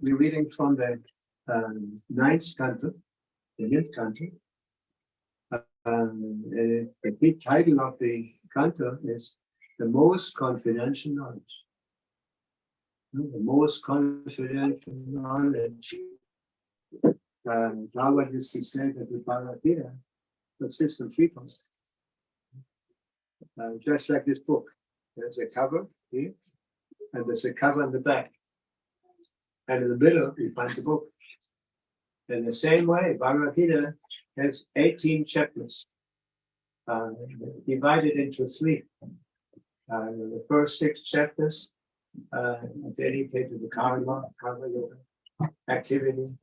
we're reading from the ninth canto, the fifth canto. The big title of the canto is The Most Confidential Knowledge. The most confidential knowledge. Bhagavad used to say that the Bhagavad consists of 3 parts. Just like this book. There's a cover here, and there's a cover in the back. And in the middle, you find the book. In the same way, Bhagavad Gita has 18 chapters, divided into 3. The first 6 chapters are dedicated to the karma yoga, activity,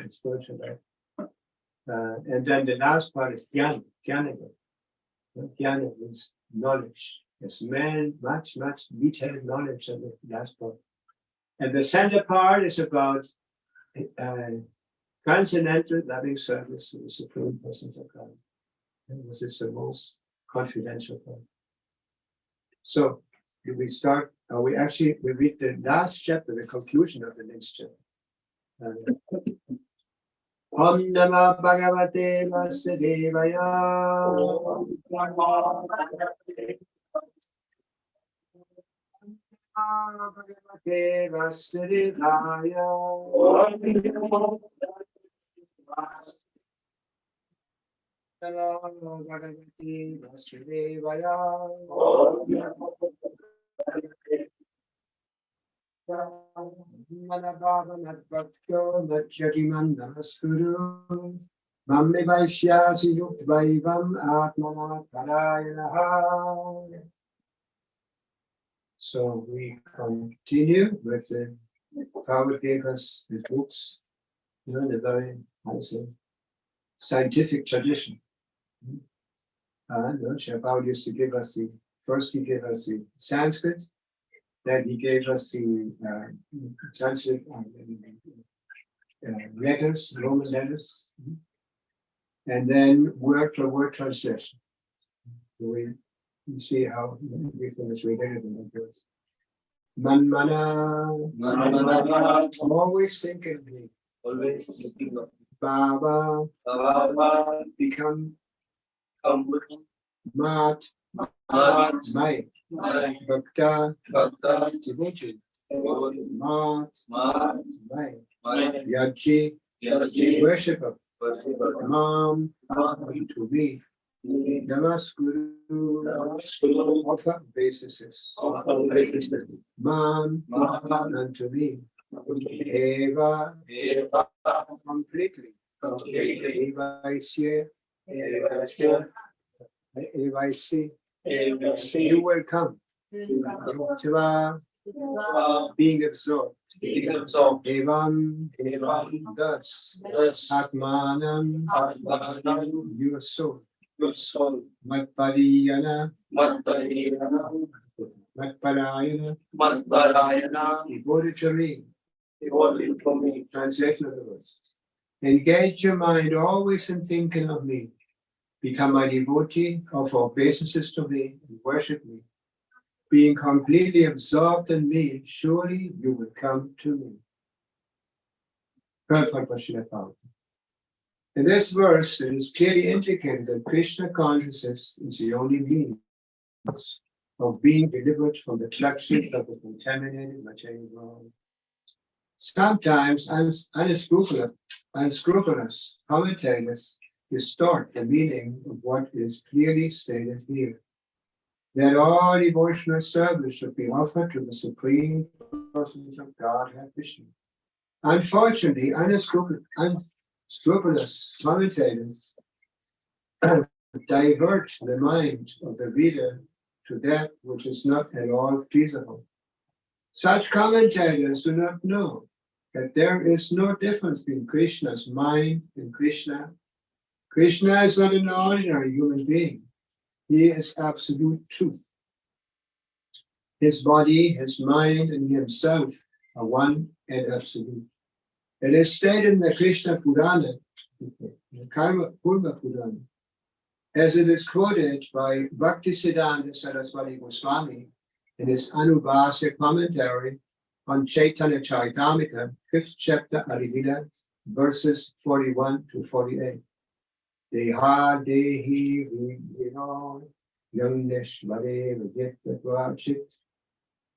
spiritual life. And then the last part is jnana. Jnana means knowledge. It's much detailed knowledge of the last part. And the center part is about transcendental loving service to the Supreme Person of God. And this is the most confidential part. So we start, we read the last chapter, the conclusion of the next chapter. Om Namah Bhagavate Vasudevaya. Bhagavate Vasudevaya. Namo Bhagavate Vasudevaya. Manabhava Nadbhaktyo Najyatiman Namaskuru Mammi Vaishyasi Yuktvaivam Atmana Parayanaha. So we continue with the Bhagavad gave us the books, the very, scientific tradition. Bhagavad used to give us first he gave us the Sanskrit, then he gave us the Sanskrit letters, Roman letters, and then word for word translation. We see how everything is related in the verse. Manmana, always thinking me. Always thinking of Baba, become Mat, Mai, Bhakta, devotee, Mat, Mai, Yaji, worshipper, Mam, to me, Namaskuru, offer basis, Man, unto me, Eva, completely, Eva is here, Eva is here, you will come, being absorbed, Evam, thus, Atmanam, your soul, Matpariyana, devoted to me. Translation of the verse. Engage your mind always in thinking of me. Become my devotee, offer obeisances to me, and worship me. Being completely absorbed in me, surely you will come to me. In this verse, it is clearly indicated that Krishna consciousness is the only means of being delivered from the clutches of the contaminated material world. Sometimes unscrupulous commentators distort the meaning of what is clearly stated here. That all devotional service should be offered to the Supreme Persons of Godhead Vishnu. Unfortunately, unscrupulous commentators divert the mind of the reader to that which is not at all feasible. Such commentators do not know that there is no difference between Krishna's mind and Krishna. Krishna is not an ordinary human being. He is absolute truth. His body, his mind, and himself are one and absolute. It is stated in the Krishna Purana, the Karma Purva Purana, as it is quoted by Bhakti Siddhanta Saraswati Goswami in his Anubhasya commentary on Chaitanya Charitamrita, 5th chapter, Adivida, verses 41 to 48. Deha dehi vino yamneshvare vajitvatvachit.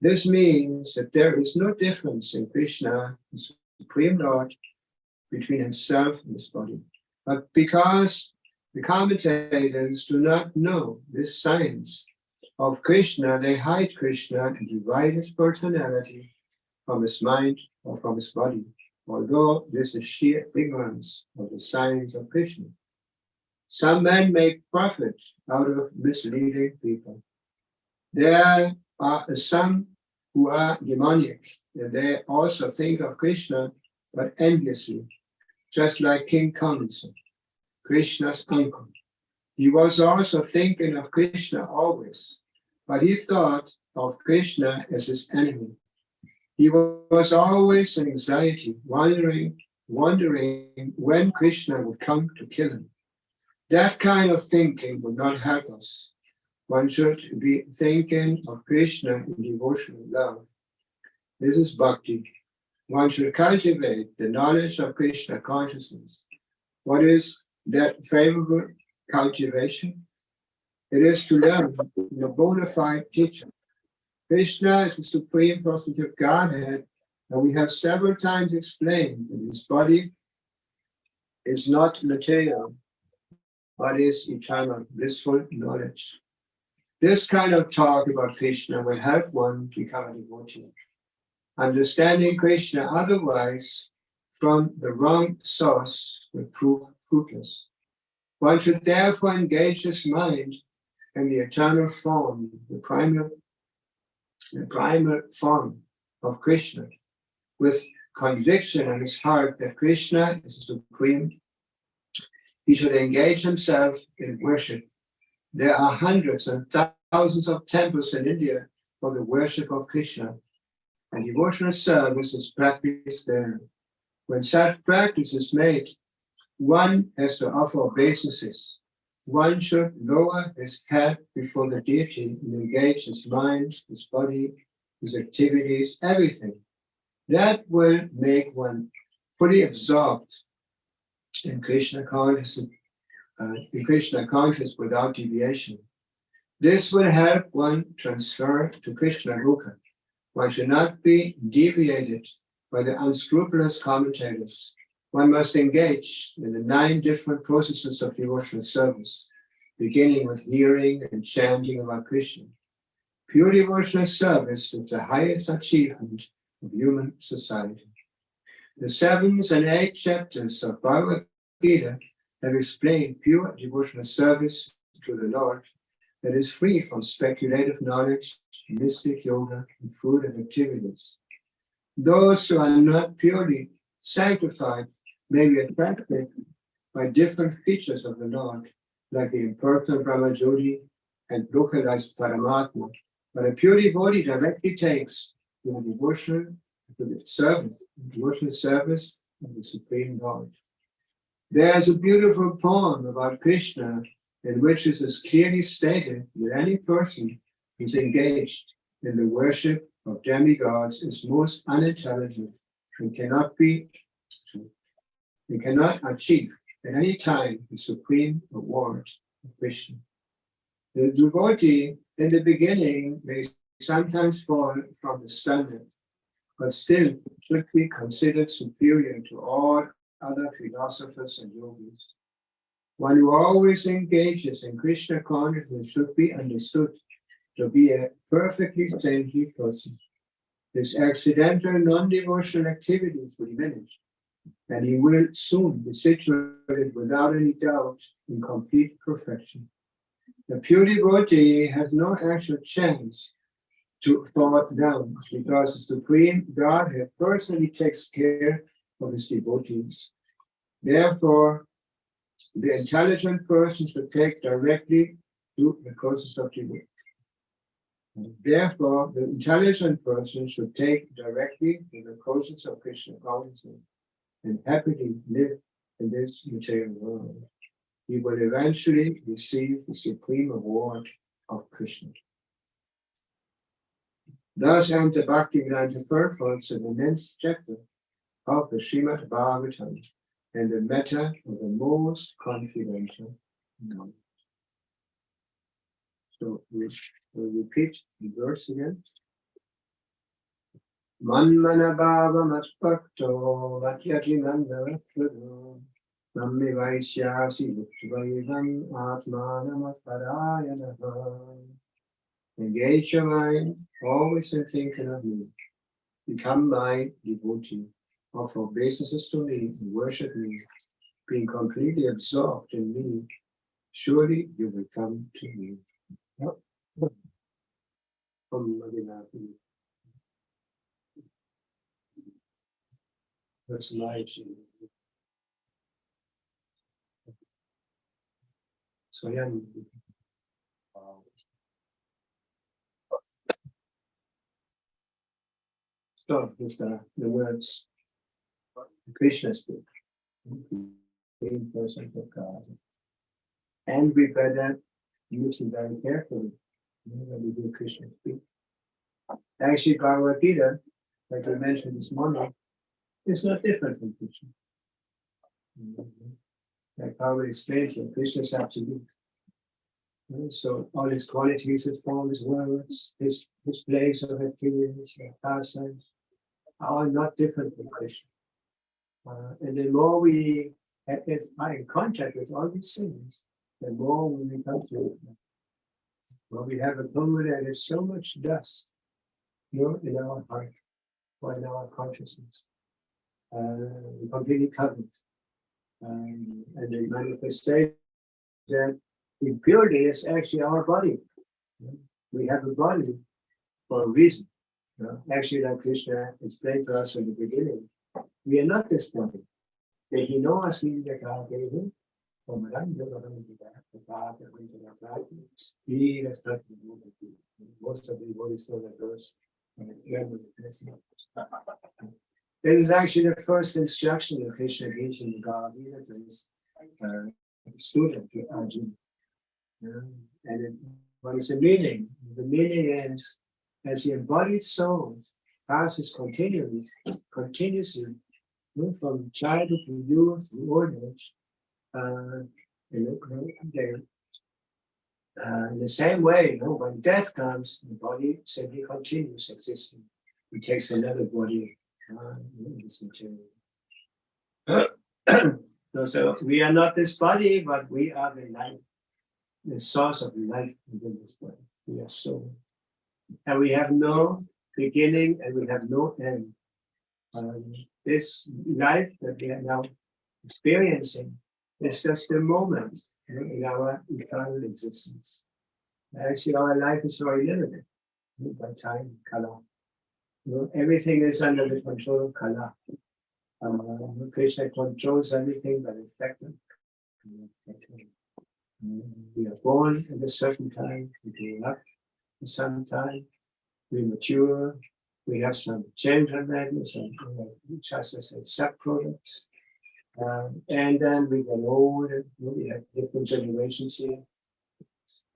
This means that there is no difference in Krishna, the Supreme Lord, between himself and his body. But because the commentators do not know this science of Krishna, they hide Krishna and divide his personality from his mind or from his body, although this is sheer ignorance of the science of Krishna. Some men make profit out of misleading people. There are some who are demonic, and they also think of Krishna, but enviously, just like King Kamsa, Krishna's uncle. He was also thinking of Krishna always, but he thought of Krishna as his enemy. He was always in anxiety, wondering when Krishna would come to kill him. That kind of thinking would not help us. One should be thinking of Krishna in devotional love. This is Bhakti. One should cultivate the knowledge of Krishna consciousness. What is that favorable cultivation? It is to learn from a bona fide teacher. Krishna is the supreme personality of Godhead, and we have several times explained that his body is not material, but is eternal, blissful knowledge. This kind of talk about Krishna will help one become a devotee. Understanding Krishna otherwise from the wrong source will prove fruitless. One should therefore engage his mind in the eternal form, the primal form of Krishna, with conviction in his heart that Krishna is the supreme. He should engage himself in worship. There are hundreds and thousands of temples in India for the worship of Krishna, and devotional service is practiced there. When such practice is made, one has to offer obeisances. One should lower his head before the deity and engage his mind, his body, his activities, everything. That will make one fully absorbed in Krishna consciousness, without deviation. This will help one transfer to Krishna Loka. One should not be deviated by the unscrupulous commentators. One must engage in the 9 different processes of devotional service, beginning with hearing and chanting about Krishna. Pure devotional service is the highest achievement of human society. The 7th and 8th chapters of Bhagavad Gita have explained pure devotional service to the Lord that is free from speculative knowledge, mystic yoga, and fruitive activities. Those who are not purely sanctified may be attracted by different features of the Lord, like the impersonal Brahmajyoti and localized Paramatma. But a pure devotee directly takes to the devotional service of the Supreme Lord. There is a beautiful poem about Krishna in which it is clearly stated that any person who is engaged in the worship of demigods is most unintelligent and cannot achieve at any time the supreme award of Krishna. The devotee in the beginning may sometimes fall from the standard, but still should be considered superior to all other philosophers and yogis. One who always engages in Krishna consciousness should be understood to be a perfectly saintly person. His accidental non-devotional activities will diminish, and he will soon be situated without any doubt in complete perfection. The pure devotee has no actual chance to fall down because the Supreme Godhead personally takes care of his devotees. Therefore, the intelligent person should take directly to the process of devotion. Therefore, the intelligent person should take directly to the process of Krishna consciousness and happily live in this material world. He will eventually receive the supreme award of Krishna. Thus enter Bhakti Vedanta purports in the next chapter of the Srimad Bhagavatam and the matter of the most confidential knowledge. So we'll repeat the verse again. Manmana bhava matpakto vatyati nandavakrado nammi vaishyasi vaivam atmanamaparayanaha. Engage your mind always in thinking of me. Become my devotee. Offer obeisances to me and worship me. Being completely absorbed in me, surely you will come to me. That's life. So yeah. Start with the words Krishna speak. In person of God. And we better use it very carefully when we do Krishna speak. Actually, Bhagavad Gita, like I mentioned this morning, is not different from Krishna. Like Bhagavad explains that Krishna is absolute. So all his qualities, his form, his words, his place of activities, pastimes, are not different from Krishna. And the more we are in contact with all these things, the more we become to it. Well, we have a moment and there's so much dust, in our heart or in our consciousness. We're completely covered. And the manifestation that impurity is actually our body. We have a body for a reason. Actually, like Krishna explained to us in the beginning, we are not this body. He knows we are he does not remove it. Most of the bodies know that those. This is actually the first instruction that Krishna gives in the Bhagavad Gita to his student, to Arjuna. And what is the meaning? The meaning is, as the embodied soul passes continuously from childhood to youth to old age, in the same way, when death comes, the body simply continues existing. It takes another body. So we are not this body, but we are the life, the source of life within this body. We are soul. And we have no beginning and we have no end. This life that we are now experiencing is just a moment in our eternal existence. Actually, our life is very limited by time, kala. Everything is under the control of kala. Krishna controls everything by effective. We are born at a certain time, we grow up at some time, we mature, we have some children, some just as sub-products. And then we get older, we have different generations here.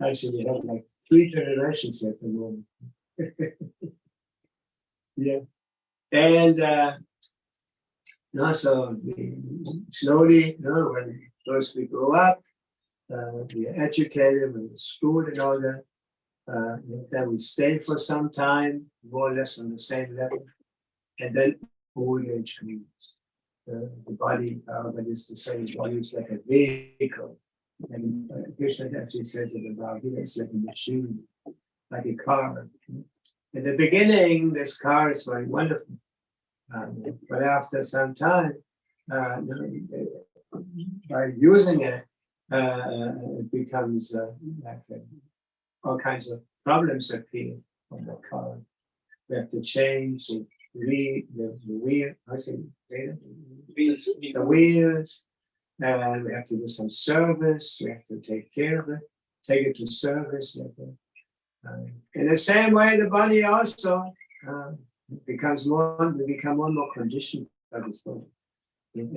Actually, we have like 3 generations at the moment. Yeah. And so we slowly, when first we grow up, we are educated, we're in school and all that. Then we stay for some time, more or less on the same level. And then old age comes. The body, that is to say, the body is like a vehicle. And Krishna actually says in the Bhagavad, it's like a machine, like a car. In the beginning, this car is very wonderful. But after some time, by using it, it becomes like all kinds of problems appear on the car. We have to change the wheel, the wheels, and we have to do some service. We have to take care of it, take it to service. In the same way, the body also becomes more. We become more conditioned by this body.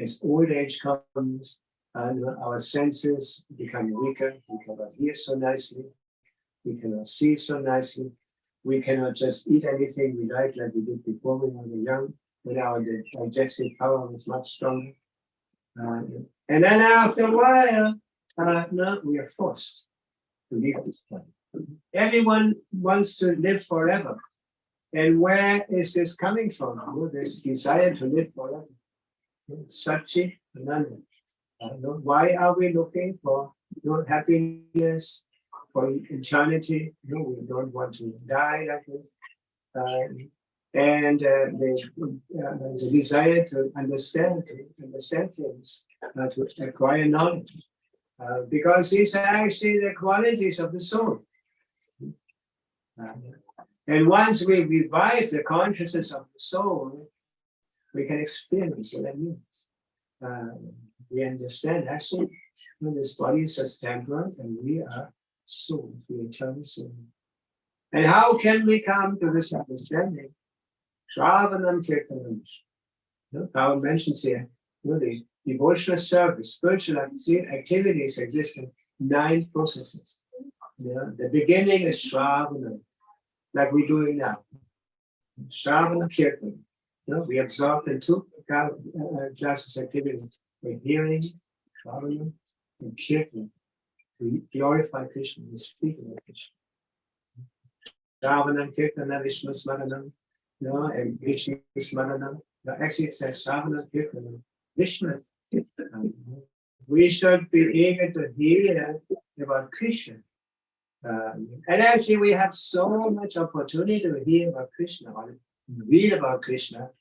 As old age comes, our senses become weaker. We cannot hear so nicely. We cannot see so nicely. we cannot just eat anything we like we did before when we were young, when our digestive power was much stronger. And then after a while, no, we are forced to leave this planet. Everyone wants to live forever. And where is this coming from? This desire to live forever. Sachi Ananda. Why are we looking for happiness, for eternity? No, we don't want to die like this. And the desire to understand things, to acquire knowledge. Because these are actually the qualities of the soul. And once we revive the consciousness of the soul, we can experience what that means. We understand actually this body is just temporal and we are soul, the eternal soul. And how can we come to this understanding? Shravanam Kirtanam. Bhagavad mentions here, the devotional service, spiritual activities exist in 9 processes. The beginning is Shravanam, like we're doing now. Shravanam Kirtanam. We absorb in 2 classes activity. We're hearing, Shravanam, and Kirtanam. We glorify Krishna, we speak about Krishna. Shravanam Kirtanam Vishnu Smaranam, and Vishnu Smaranam. Actually, it says Shravanam Kirtanam, Vishnu. We should be able to hear about Krishna. And actually, we have so much opportunity to hear about Krishna or read about Krishna.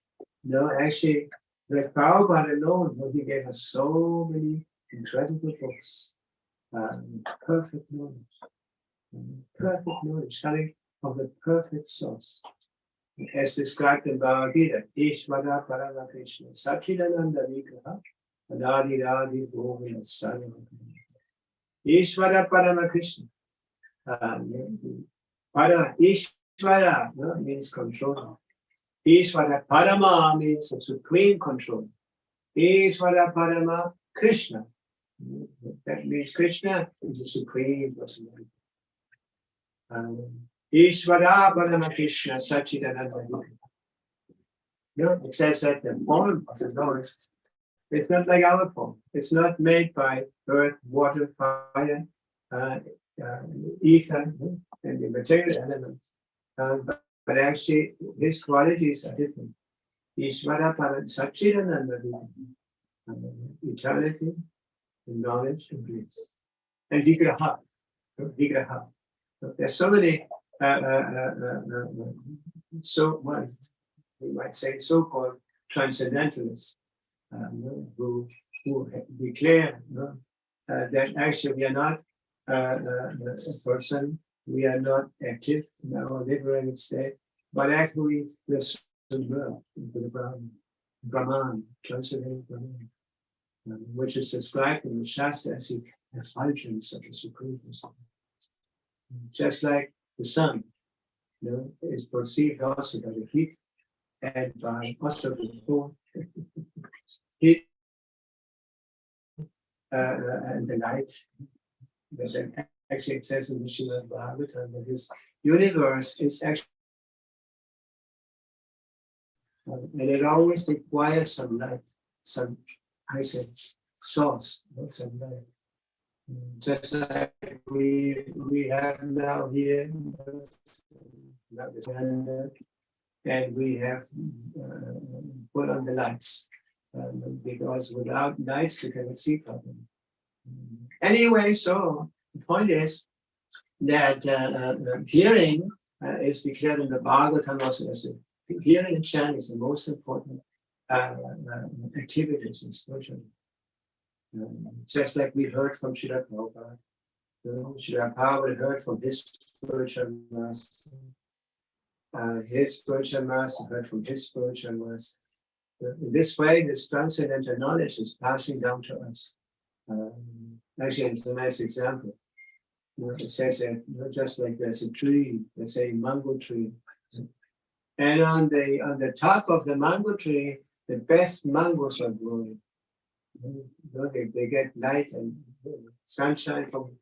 Actually, the Bhagavad alone, he gave us so many incredible books. Perfect knowledge coming from the perfect source. As described in Bhagavad Gita, Ishvara Parama Krishna, Sachidananda Vigraha, Adadi Radi Govina Sarva. Ishvara Parama Krishna. Ishvara means control. Ishvara Parama means a supreme control. Ishvara Parama Krishna. That means Krishna is the supreme personality. Ishvara Parama Krishna Sachidananda. It says that the form of the Lord is not like our form. It's not made by earth, water, fire, ether, and the material elements. But actually, his qualities are different. Ishvara Parama Sachidananda. Eternity, and knowledge, and bliss. And Vigraha. There's so many, so much, we might say, so-called transcendentalists who declare that actually we are not a person, we are not active in our liberated state, but actually we're submerged into the Brahman, transcendental Brahman, which is described in the Shastra as the effulgence of the Supreme Person. Just like the sun, is perceived also by the heat and by also the cold heat and the light. There's actually it says in the Srimad Bhagavatam that this universe is actually, and it always requires some light, some, I said, source, some light. Just like we have now here, and we have put on the lights, because without lights you cannot see properly. Anyway, so the point is that hearing is declared in the Bhagavatam also as hearing and chanting is the most important activities in spiritual. Just like we heard from Srila Prabhupada, Srila Prabhupada heard from his spiritual master. His spiritual master heard from his spiritual master. In this way, this transcendental knowledge is passing down to us. Actually, it's a nice example. It says that just like there's a tree, let's say a mango tree, and on the top of the mango tree, the best mangoes are growing. They get light and sunshine from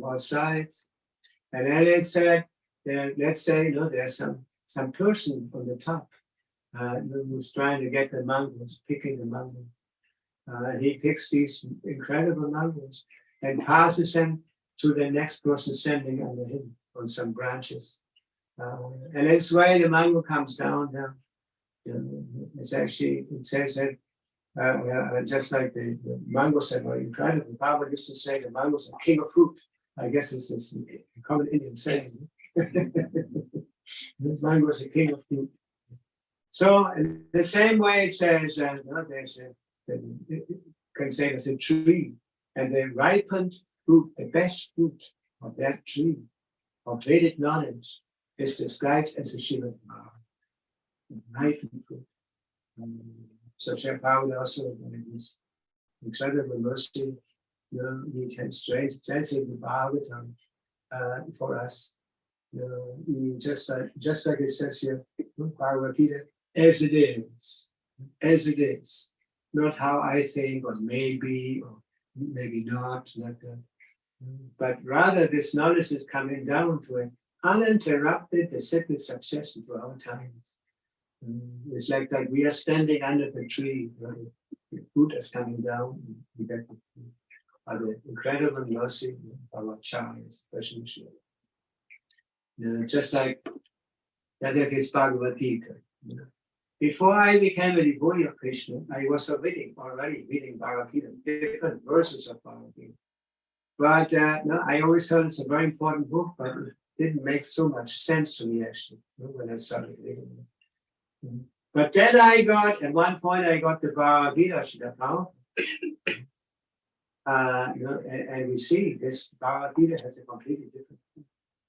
all sides. And then it said let's say, there's some person on the top who's trying to get the mangoes, picking the mangoes. And he picks these incredible mangoes and passes them to the next person standing under him on some branches. And that's why the mango comes down. It's actually, it says that just like the mangoes are incredible. Bhagavad used to say the mangoes are king of fruit. I guess it's a common Indian saying. Mango is the king of fruit. So in the same way, it says there's can say there's a tree, and the ripened fruit, the best fruit of that tree, of Vedic knowledge, is described as a Shiva ripened fruit. So Bhagavad also, in this incredible mercy, he translates the Bhagavatam for us. Just like it says here, Bhagavad Gita, as it is, not how I think, or maybe not like that. But rather, this knowledge is coming down to an uninterrupted, disciplic succession to our times. It's like that we are standing under the tree, the fruit is coming down, we get the incredible mercy of our child, especially. Just like that is Bhagavad Gita. Before I became a devotee of Krishna, I was already reading Bhagavad Gita, different verses of Bhagavad Gita. But I always thought it's a very important book, but it didn't make so much sense to me actually when I started reading it. But then at one point I got the Bhagavad Gita, and we see this Bhagavad Gita has a completely different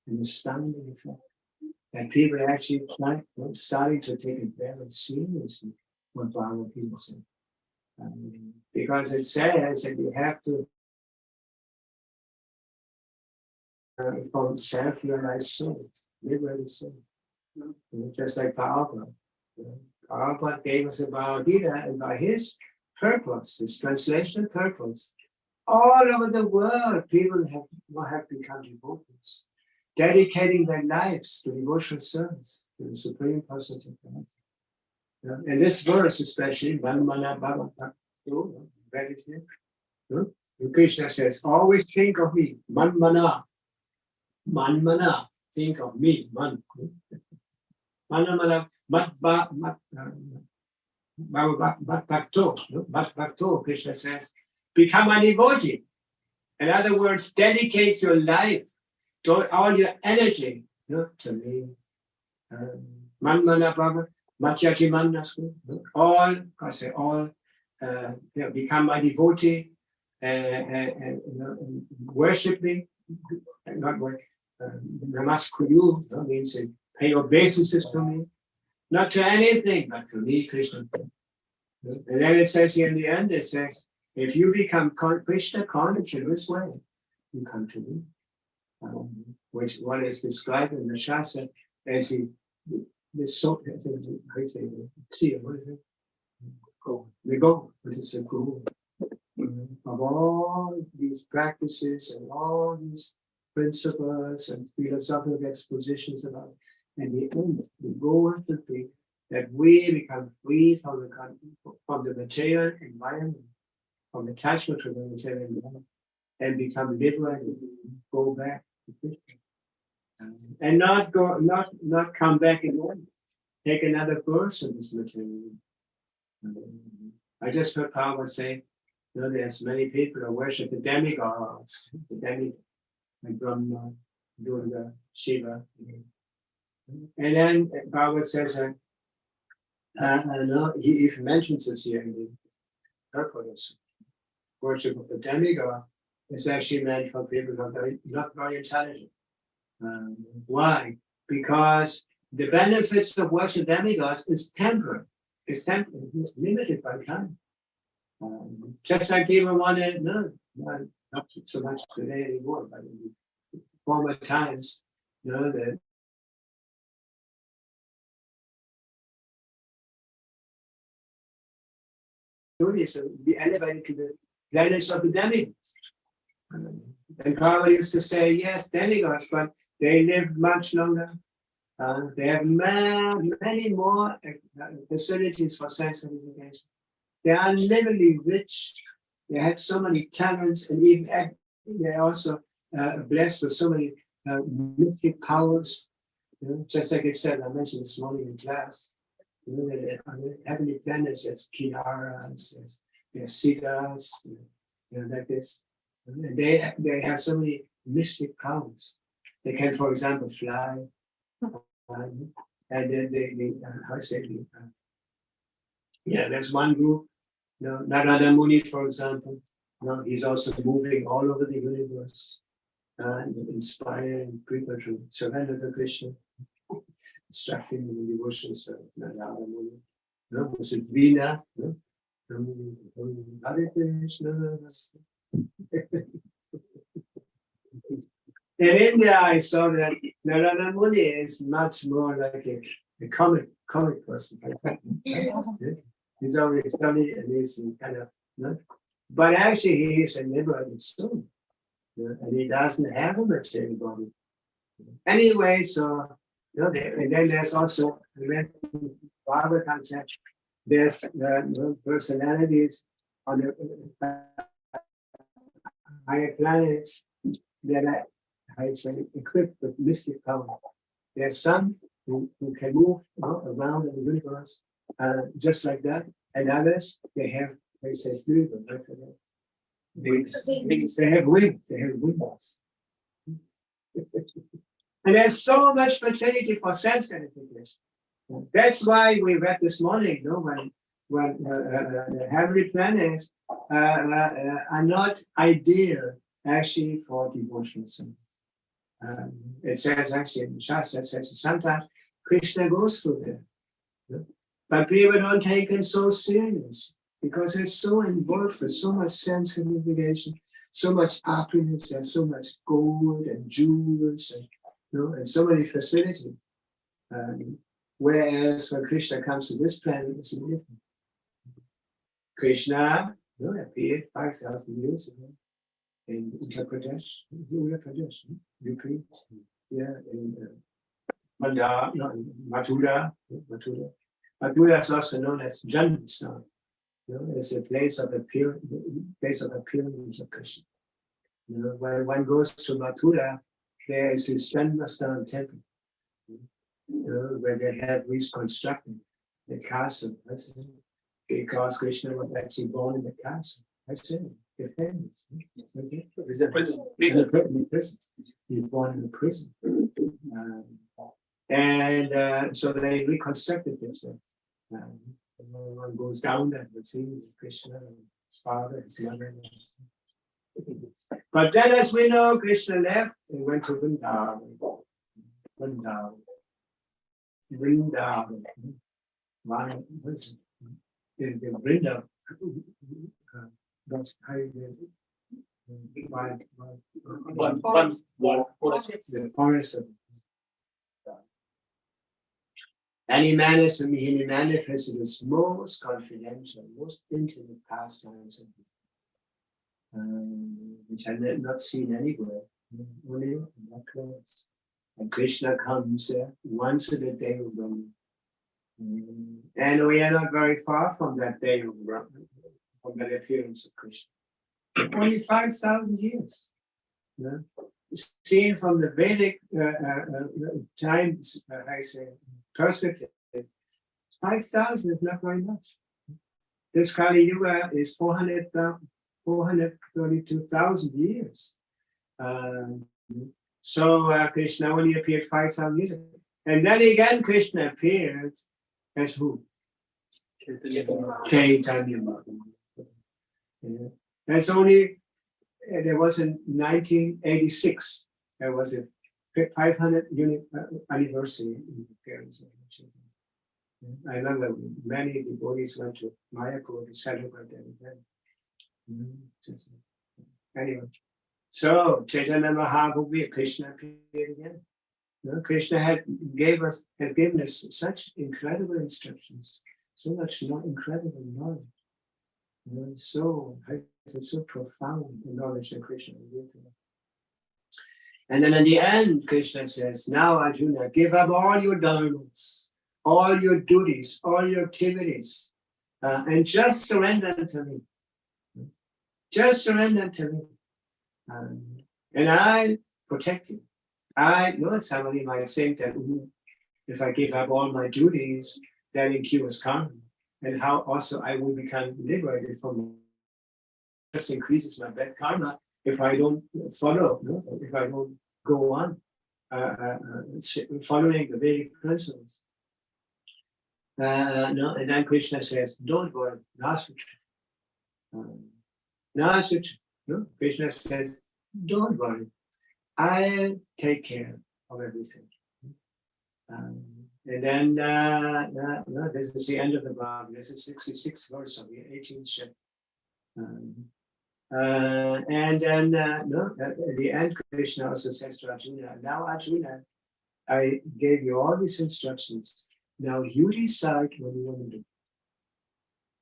and astounding effect. And people are actually starting to take it very seriously what Bhagavad Gita says. Because it says that you have to from self-realized souls, liberated souls. Just like Bhagavad. Bhagavad gave us a Bhagavad Gita, and by his purpose, his translation purpose, all over the world, people have become devotees, dedicating their lives to devotional service to the Supreme Personality of God. And this verse, especially, Manmana Bhagavad, Krishna says, always think of me, Manmana, think of me, Manmana, Bhakto, Krishna says, become a devotee. In other words, dedicate your life, all your energy to me. Manmana Bhava, Machyati Manasku, all become my devotee and worship me, not work. Namaskuru means pay obeisances to me, not to anything, but to me, Krishna. And then it says here in the end, it says, if you become Krishna conscious in this way, you come to me. Which what is described in the Shastra as the goal, which is the goal of all these practices and all these principles and philosophical expositions about it. And the goal should be that we become free from the material environment, from attachment to the material environment, and become liberated, go back to Krishna. And not come back again, take another birth in this material. I just heard Bhagavad say, there's many people who worship the demigods, like Brahma, Durga, Shiva. And then Bhagavad says that he mentions this here in the purpose. Worship of the demigod is actually meant for people who are not very intelligent. Why? Because the benefits of worship demigods is temporary. It's limited by time. Just like people wanted, not so much today anymore, but in former times, that is to be elevated to the levels of the demigods. And Bhagavad used to say, yes, demigods, but they live much longer. They have many more facilities for sense gratification. They are unlimitedly rich. They have so many talents, and even they are also blessed with so many mythic powers. You know, just like it said, I mentioned this morning in class. You know, on the heavenly planets, there's Kiaras, there's Siddhas, you know, like this. And they have so many mystic powers. They can, for example, fly. And then how I say, there's one group, you know, Narada Muni, for example. You know, he's also moving all over the universe and inspiring people to surrender to Krishna, instructing them in devotion service. Narada Muni, you know, was it Veena? You know? Hare Krishna. In India, I saw that Narada Muni is much more like a comic person. He's already funny and he's kind of, you know, but actually he is a liberated soul, you know, and he doesn't have a material body. Anyway, so you know, and then there's also the Bhagavad concept. There's personalities on the higher planets that are, I say, equipped with mystic power. There's some who can move around in the universe just like that, and others they say fluid, they have wings, and there's so much fertility for sense gratification. That's why we read this morning, you know, when the heavenly planets are not ideal actually for devotional service. It says actually in Shastra, it says sometimes Krishna goes through there, you know? But people don't take him so serious because it's so involved with so much sense gratification, so much happiness, and so much gold and jewels, and you know, and so many facilities. Whereas when Krishna comes to this planet, it's different. Krishna, you know, appeared 5,000 years ago in Uttar Pradesh, UP, in Mathura. Mathura is also known as Janmasthan. You know, it's a place of appearance of Krishna. You know, when one goes to Mathura, there is this Janmasthan temple, you know, where they have reconstructed the castle. That's it. Because Krishna was actually born in the castle. That's it. They're famous. He's a prison. He's born in a prison. So they reconstructed this. One goes down there and sees Krishna and his father, his mother. But then, as we know, Krishna left and went to Vrindavan. Why? In Vrindavan. That's how the forest of and he manifested his most confidential, most intimate pastimes, which I had not seen anywhere, only in that place. And Krishna comes there once in a day of Brahma. And we are not very far from that day of Brahma, from that appearance of Krishna. Only 5,000 years. Yeah? Seen from the Vedic times, I say, perspective, 5,000 is not very much. This Kali Yuga is 432,000 years. So Krishna only appeared 5,000 years ago. And then again, Krishna appeared as who? Chaitanya Mahaprabhu. Yeah. That's only, there was in 1986, there was a 500 anniversary in the appearance of Chaitanya. I remember many devotees went to Mayapur to celebrate that event. Anyway, so Chaitanya Mahaprabhu, Krishna appeared again. You know, Krishna has given us such incredible instructions, so much incredible knowledge. You know, it's so profound the knowledge that Krishna gave to us. And then in the end, Krishna says, now Arjuna, give up all your dharmas, all your duties, all your activities, and just surrender to me. Just surrender to me. And I protect you. I know somebody might think that if I give up all my duties, that incurs karma. And how also I will become liberated from just increases my bad karma if I don't follow, if I don't go on following the Vedic principles. And then Krishna says, don't worry, Nasutra. Krishna says, don't worry, I'll take care of everything. And then this is the end of the Bhagavad. This is 66th verse of the 18th chapter. And then at the end, Krishna also says to Arjuna, now Arjuna, I gave you all these instructions. Now you decide what you want to do.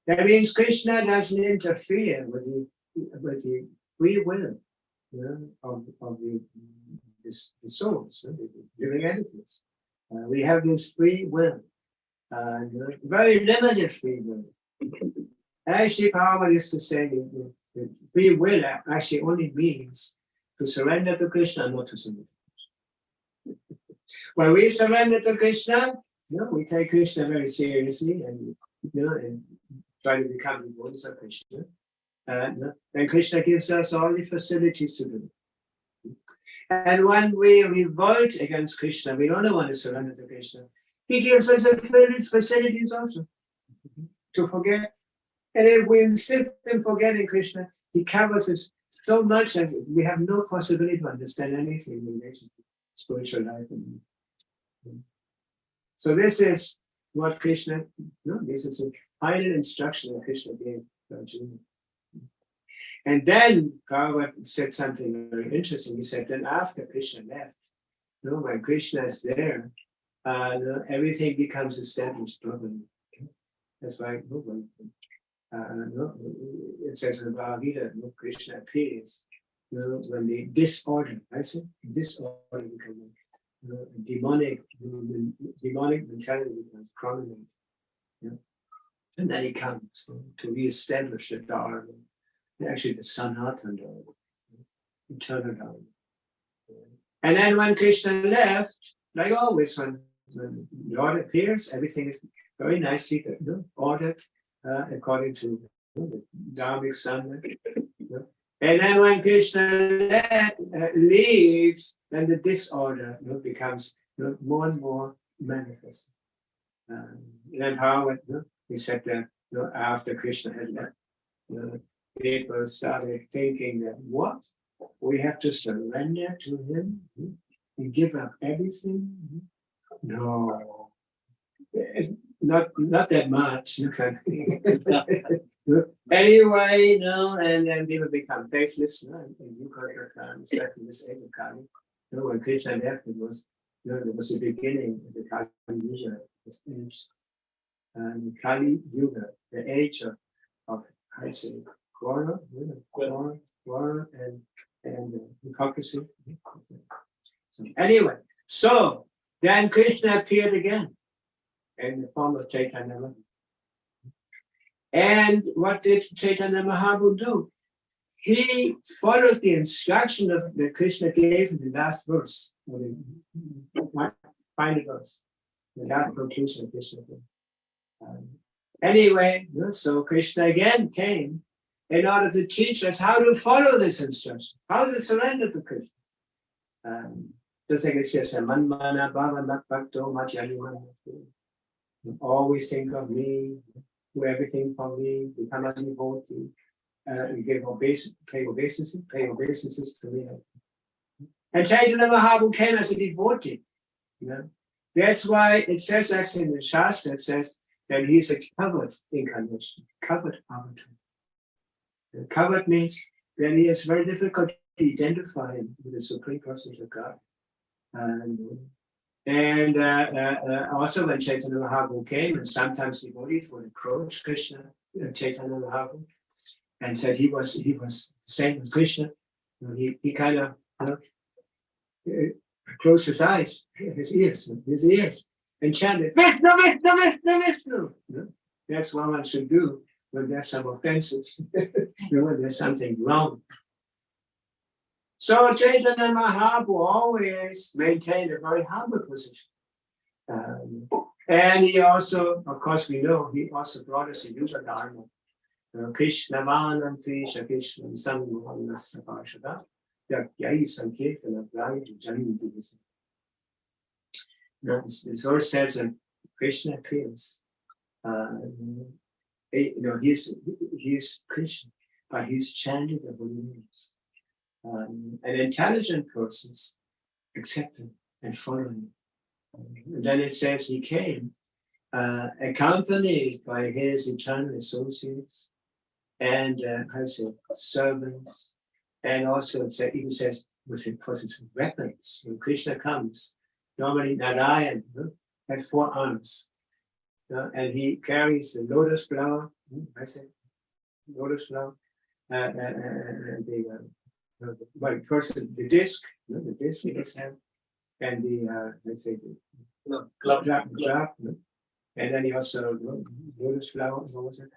That means Krishna doesn't interfere with the free will of the souls, the living entities. We have this free will, very limited free will. Actually, Bhagavad used to say that free will actually only means to surrender to Krishna, not to surrender to Krishna. When we surrender to Krishna, we take Krishna very seriously and try to become devotees of Krishna. And Krishna gives us all the facilities to do it. And when we revolt against Krishna, we don't want to surrender to Krishna. He gives us the facilities also to forget. And if we insist in forgetting Krishna, he covers us so much that we have no possibility to understand anything in relation to spiritual life. So this is what Krishna, this is the final instruction that Krishna gave to Arjuna. And then Bhagavad said something very interesting. He said, then after Krishna left, when Krishna is there, everything becomes established properly. That's why it says in the Bhagavad Gita, Krishna appears when the disorder, disorder becomes demonic mentality becomes prominent. And then he comes to reestablish the Dharma. Actually, the Sanatana Dharma, eternal Dharma. And then when Krishna left, like always, when the Lord appears, everything is very nicely ordered according to the Dharmic standard. And then when Krishna leaves, then the disorder becomes more and more manifest. And how he said that after Krishna had left, people started thinking that what? We have to surrender to him and give up everything? No. It's not that much. Anyway, and then people become faceless, and you especially this age of Kali. When Krishna left, it was the beginning of the Kali Yuga, this age. Kali Yuga, the age of I say Gora and hypocrisy. So anyway, so then Krishna appeared again in the form of Chaitanya Mahaprabhu. And what did Chaitanya Mahaprabhu do? He followed the instruction that Krishna gave in the last verse, or the final verse, the last conclusion of Krishna. Anyway, so Krishna again came in order to teach us how to follow this instruction, how to surrender to Krishna. Just like it says, "Manmana bhava bhakto majyalima." Always think of me, do everything for me, become a devotee, and pay obeisances to me. And Chaitanya Mahaprabhu came as a devotee. That's why it says actually in the Shastra, it says that he's a covered incarnation, covered avatar. Covered means that he is very difficult to identify with the Supreme Person of God. And also when Chaitanya Mahaprabhu came, and sometimes devotees would approach Krishna, Chaitanya Mahaprabhu, and said he was the same as Krishna. He kind of closed his eyes, his ears, and chanted, Vishnu, Vishnu, Vishnu, Vishnu. That's what one should do when there's some offenses, when there's something wrong. So Chaitanya Mahaprabhu always maintained a very humble position. And he also, of course, we know, he also brought us a Yuga Dharma. Krishna Vanam Trisha Krishna Samguhamna Sapashada. Yagyai Sankirtana Brahma Janiti. This verse says that Krishna appears. He's Krishna, but he's chanting the holy names. And intelligent persons accept him and follow him. And then it says he came accompanied by his eternal associates and servants, and also it even says with his weapons. When Krishna comes, normally Narayan has 4 arms, and he carries the lotus flower. Lotus flower, and first the disc in his hand, and the club, and then he also lotus flower. What was it?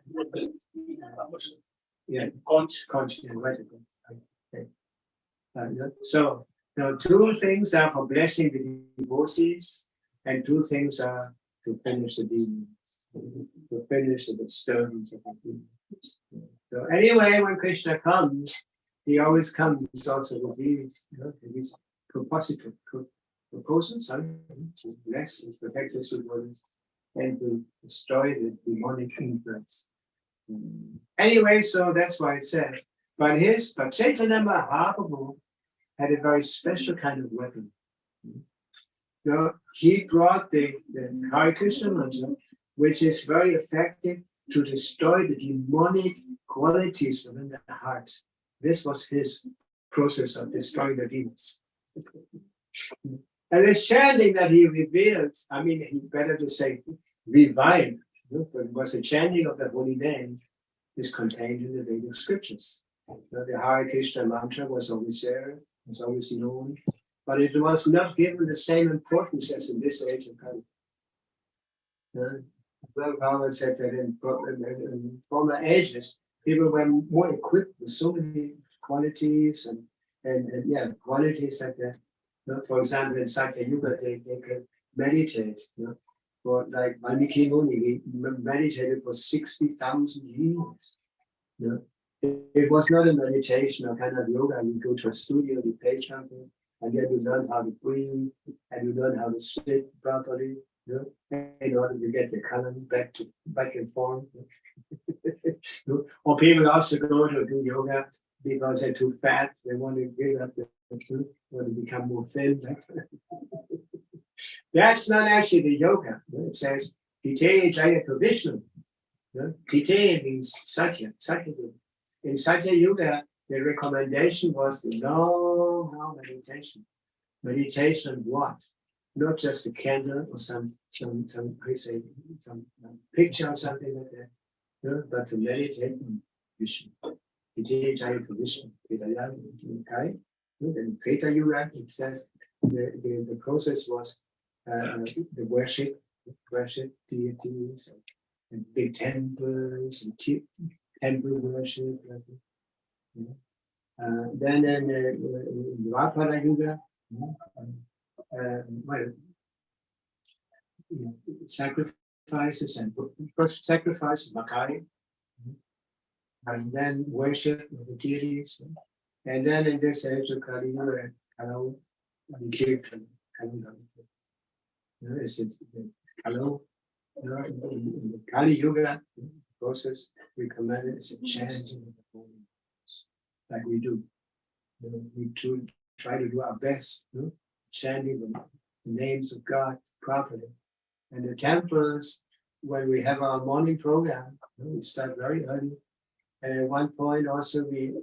Yeah, conch, right. Okay. So, 2 things are for blessing the devotees, and 2 things are to finish the demons, to finish the disturbance of the demons. So anyway, when Krishna comes, he always comes also with these proposals, to bless and protect the devotees, and to destroy the demonic influence. Anyway, so that's why it said, but Chaitanya Mahaprabhu had a very special kind of weapon. He brought the Hare Krishna mantra, which is very effective to destroy the demonic qualities within the heart. This was his process of destroying the demons. And this chanting that he revealed, he better to say revived, but it was the chanting of the holy name is contained in the Vedic scriptures. The Hare Krishna mantra was always there, was always known, but it was not given the same importance as in this age of Kali. Bhagavad said that in former ages, people were more equipped with so many qualities and qualities like that. For example, in Satya Yuga, they could meditate. For like Valmiki Muni, he meditated for 60,000 years. It was not a meditation or kind of yoga. You go to a studio, you pay something, and then you learn how to breathe, and you learn how to sit properly, in order to get the color back in form. Or people also go to do yoga because they're too fat. They want to give up the truth, want to become more thin. That's not actually the yoga. It says Gita Jaya Vishnu. Gita means Satya. In Satya Yuga, the recommendation was the long meditation. Meditation on what? Not just a candle or some picture or something like that, but to meditate on Vishnu. Gita Jaya Vishnu. In Treta Yuga, it says the process was the worship deities and big temples and temple worship. Then in Dwapara Yuga, sacrifices and first sacrifice Makari, and then worship of the deities, and then in this age of Kali Yuga, Hello, this is the Hello. In the Kali Yuga process, we command it as a chanting of the holy names, like we do. We try to do our best, chanting the names of God properly. And the temples, when we have our morning program, we start very early. And at one point also we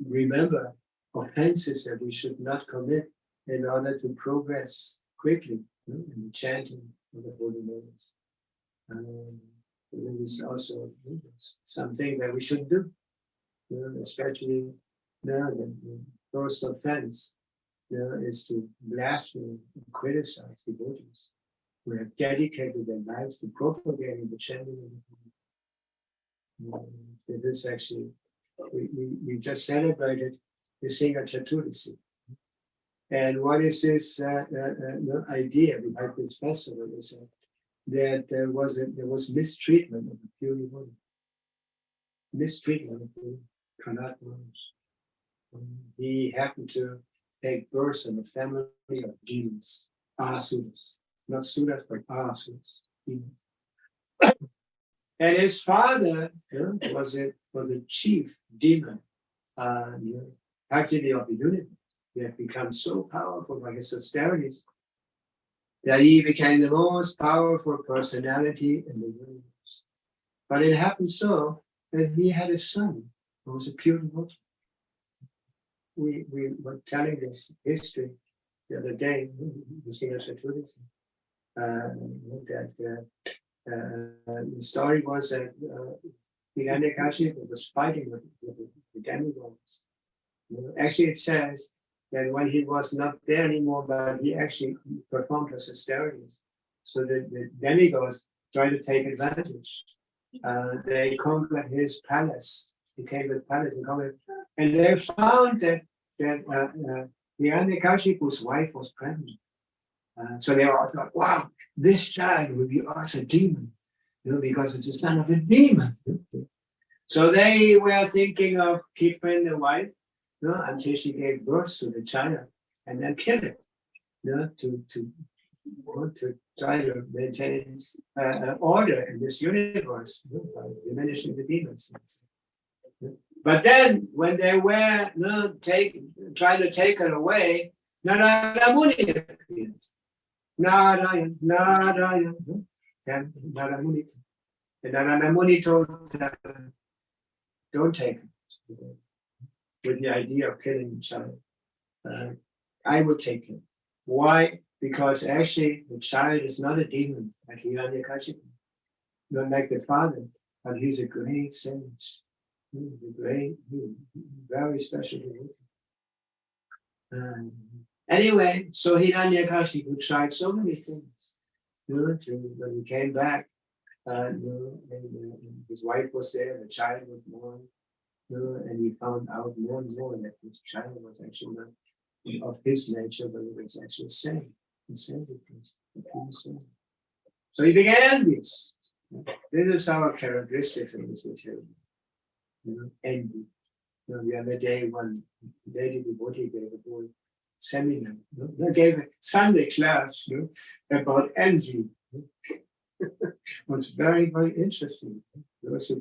remember offenses that we should not commit in order to progress quickly in the chanting of the holy names. It is also something that we should do, especially now that first offense, is to blaspheme and criticize devotees who have dedicated their lives to propagating the chanting of the Buddha. This actually, we just celebrated the Singha Chaturasi. And what is this idea behind this festival is that there was mistreatment of the pure devotee. Mistreatment of the Kanat Maharaj. He happened to take birth in a family of demons, asuras, not suras, but asuras, demons. And his father was a chief demon, actually of the universe. He had become so powerful by his austerities that he became the most powerful personality in the universe. But it happened so that he had a son who was a pure devotee. We were telling this history the other day, the the story was that Hiranyakashipu was fighting with the demigods. Actually, it says that when he was not there anymore, but he actually performed his austerities. So the demigods tried to take advantage. They conquered his palace. He came to the palace and conquered, and they found that Hiranyakashipu's wife was pregnant. So they all thought, wow, this child will be also a demon, because it's the son of a demon. So they were thinking of keeping the wife until she gave birth to the child and then kill it, to try to maintain order in this universe by diminishing the demons. But then when they were trying to take her away, Narada Muni appeared. Narayan, and Narada Muni told them, don't take it, with the idea of killing the child. I will take it. Why? Because actually the child is not a demon like Hiranyakashipu, not like the father, but he's a great sage. He's a great, very special devotee. Anyway, so Hiranyakashipu tried so many things. When he came back, and his wife was there, the child was born, and he found out more and more that his child was actually not of his nature, but it was actually sane. So he became envious. This is our characteristics in this material. Envy. The other day, one lady devotee gave a whole seminar. They gave a Sunday class about envy. It was very, very interesting. Those who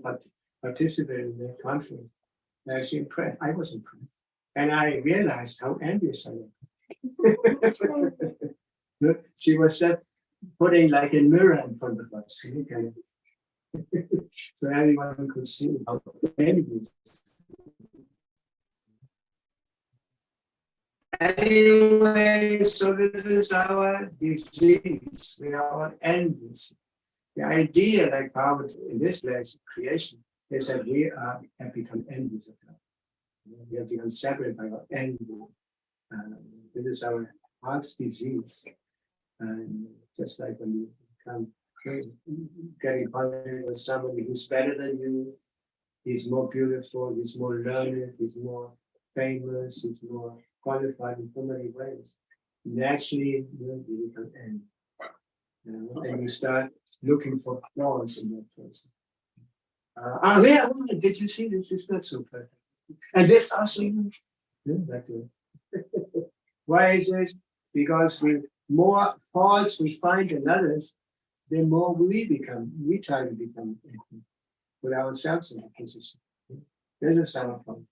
participated in that conference were actually impressed. I was impressed. And I realized how envious I am. She was just putting like a mirror in front of us. So everyone could see how envious. Anyway, so this is our disease. We are all envious. The idea, like Bhagavad in this place, creation, is that we have become envious of God. We have become separated by our envy. This is our heart's disease. Just like when you come getting contact with somebody who's better than you, he's more beautiful, he's more learned, he's more famous, he's more qualified in so many ways. Naturally, you become envy. And you start looking for flaws in that person. Did you see this? It's not so perfect. And this also, why is this? Because the more faults we find in others, the more we try to become with ourselves in a position. This is our problem.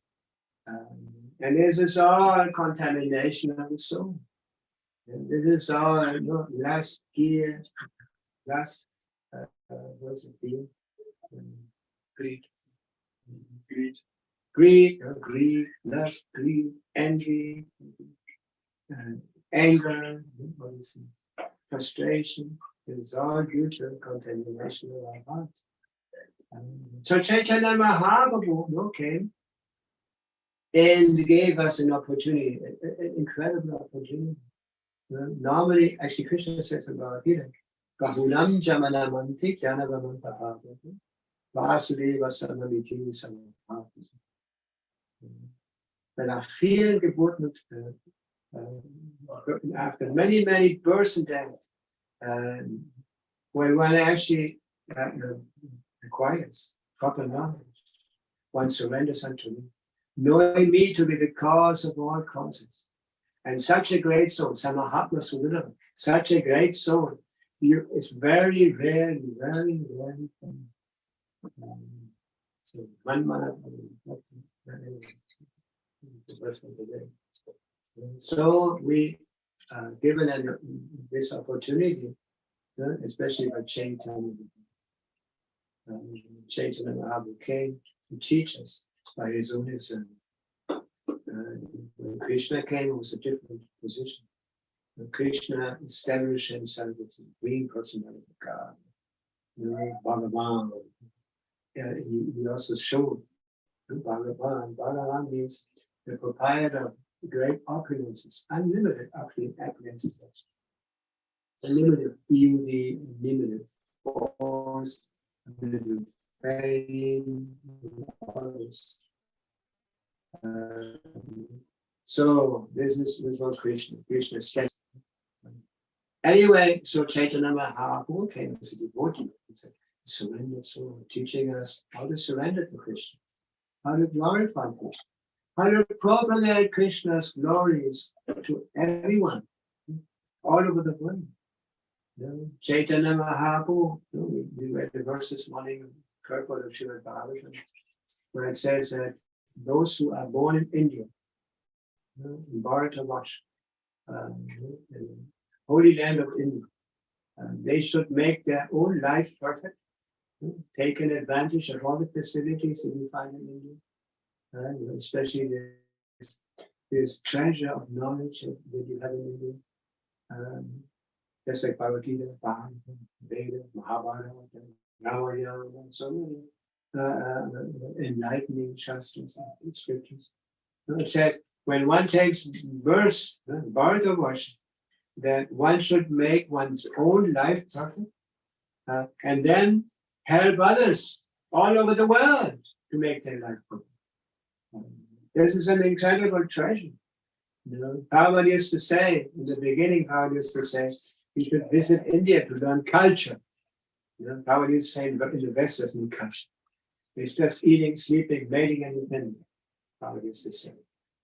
And this is all contamination of the soul. And this is all lust, gear, lust, what's it being? Greed, lust, greed, envy, anger, frustration. It's all due to contamination of our heart. So Chaitanya Mahaprabhu came and gave us an opportunity, an incredible opportunity. Normally, actually, Krishna says in Bhagavad Gita, Bahunam Jamanamanti Janavamantapati Vasudeva Samamiti Samapati. Nach vielen Geburten, after many, many births and deaths, when one actually acquires proper knowledge, one surrenders unto me, knowing me to be the cause of all causes. And such a great soul, Samahatma Sudhara, such a great soul, it's very rarely, very rarely found. So, so we given this opportunity, especially by Chaitanya. Chaitanya Mahaprabhu came to teach us by his own example. When Krishna came, it was a different position. When Krishna established himself as the supreme personality of God, Bhagavan. He also showed Bhagavan. Bhagavan means the proprietor of great opulences, unlimited opulences, unlimited beauty, unlimited force, unlimited fame, so this was Krishna. Krishna said. Anyway, so Chaitanya Mahaprabhu came as a devotee. He said, surrender soul, teaching us how to surrender to Krishna, how to glorify Krishna, how to propagate Krishna's glories to everyone, all over the world. Chaitanya Mahaprabhu, we read the verse this morning, purport of Srimad Bhagavatam, where it says that those who are born in India, in Bharatavarsha, holy land of India, they should make their own life perfect, taking advantage of all the facilities that you find in India, especially this treasure of knowledge that you have in India. Just like Bhagavad Gita, Veda, Mahabharata, Ramayana, and so many enlightening shastras and scriptures. It says, when one takes verse, Bharatavarsha, that one should make one's own life perfect, and then help others all over the world to make their life perfect. This is an incredible treasure. Bhagavad used to say, in the beginning, Bhagavad used to say, you should visit India to learn culture. Bhagavad used to say, in the West there's no culture. It's just eating, sleeping, mating, and depending. Bhagavad used to say.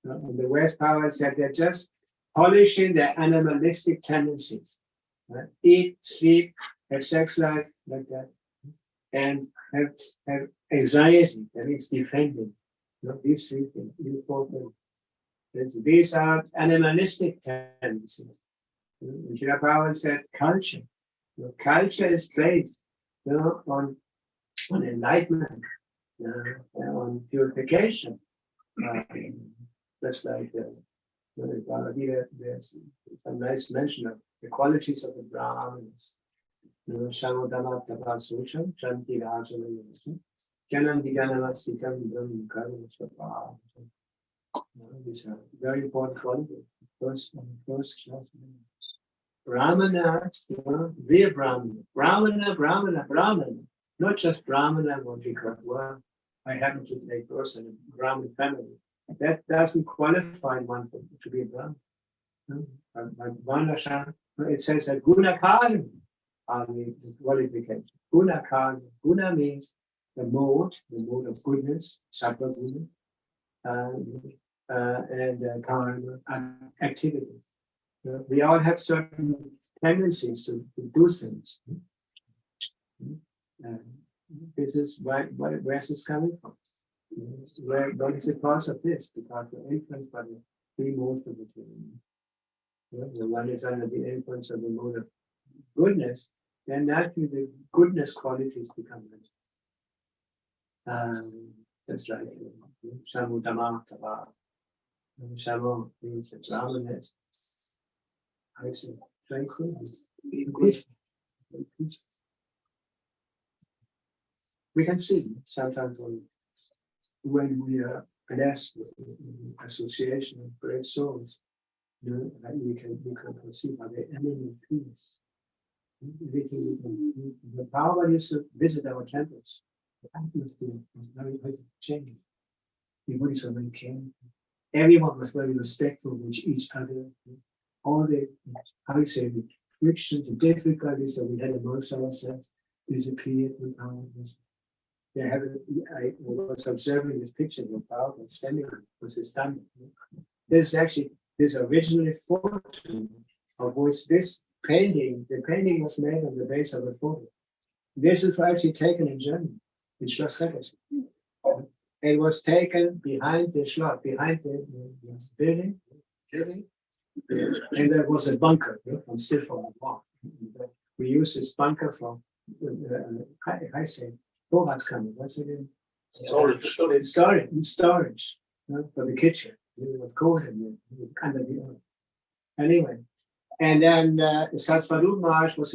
In the West, Bhagavad said they're just polishing their animalistic tendencies. Eat, sleep, have sex life, like that. And have anxiety, that means defending. These three things, these are animalistic tendencies. Srila Prabhupada said culture. Culture is based on enlightenment, on purification. Just like in Bhagavad Gita, there's some nice mention of the qualities of the Brahmanas. Shamodama Tapasusham, Shanti Rajanayasam, Janam Diganavastikam Brahma Karmasvapa. These are very important qualities. First class. Brahmana, real Brahmana. Not just Brahmana, because, well, I happen to take birth in a Brahmin family. That doesn't qualify one to be a Brahmin. It says that Gunakar are the qualification. Gunakar. Guna means the mode of goodness, sattva guna, and karma, activity. We all have certain tendencies to do things. This is where is this coming from? What is the cause of this? Because the influence by the three modes of the the one is under the influence of the mode of goodness, then naturally the goodness qualities become less. Just like Shamudama Tava. Shamu means brahmanes. I say tranquil, be good. We can see sometimes when we are and that's association of great souls. That you can perceive how they emanate peace. Everything we can. The Bhagavad used to visit our temples. The atmosphere was very changed. The Buddhists were very caring. Everyone was very respectful with each other. All the, how you say, the frictions, the difficulties that we had amongst ourselves disappeared when our was. I was observing this picture of Bhagavad standing with his thumb. This originally photo of which this painting, the painting was made on the base of a photo. This is actually taken in Germany, in Schloss Regensburg. It was taken behind the Schloss, behind the building, and there was a bunker from still from the wall. We used this bunker for, I say, coming. What's it in? Storage for the kitchen. We would go in under the earth. Anyway, and then Satsvarup Maharaj was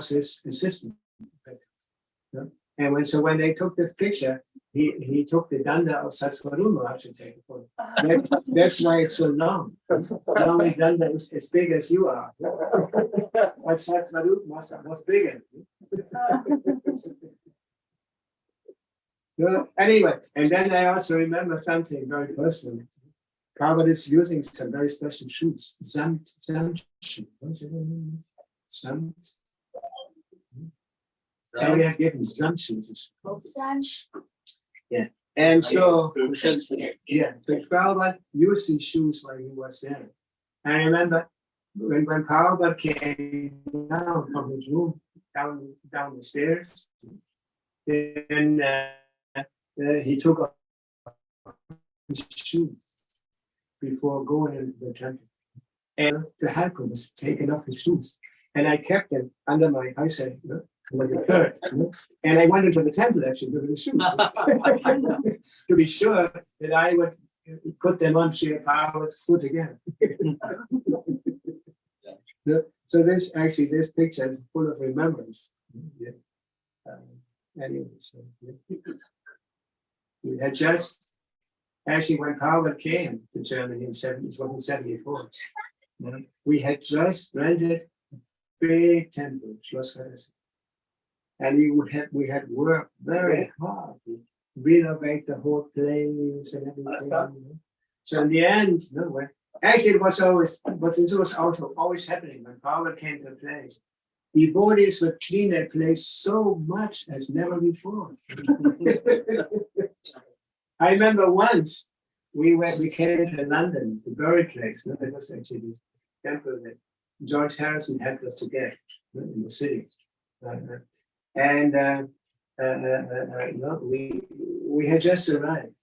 his assistant. And when they took the picture, he took the danda of Satsvarup Maharaj to take it for. That's why it's so long. Now the danda is as big as you are. But Satsvarup Maharaj was bigger. Anyway, and then I also remember something very personal. Prabhupada is using some very special shoes. Some shoes. What's it name? Some. So we have given some shoes. Yeah. And so, yeah, so Prabhupada used these shoes while he was there. I remember when Prabhupada came down from his room, down the stairs, then he took off his shoes before going into the temple. And the helper was taking off his shoes. And I kept them under my eyesight, under the curtain. And I went into the temple actually with the shoes. To be sure that I would put them on Sri Prabhupada's foot again. So this picture is full of remembrance. Anyway, so, we had just, actually when Bhagavad came to Germany in 74, we had just rented a big temple, Schloss Regensburg. And we had worked very hard to renovate the whole place and everything. So in the end, actually it was also always happening when Bhagavad came to a place. The devotees would clean that place so much as never before. I remember once we came to London, the buried place. That was actually the temple that George Harrison helped us to get in the city. We had just arrived.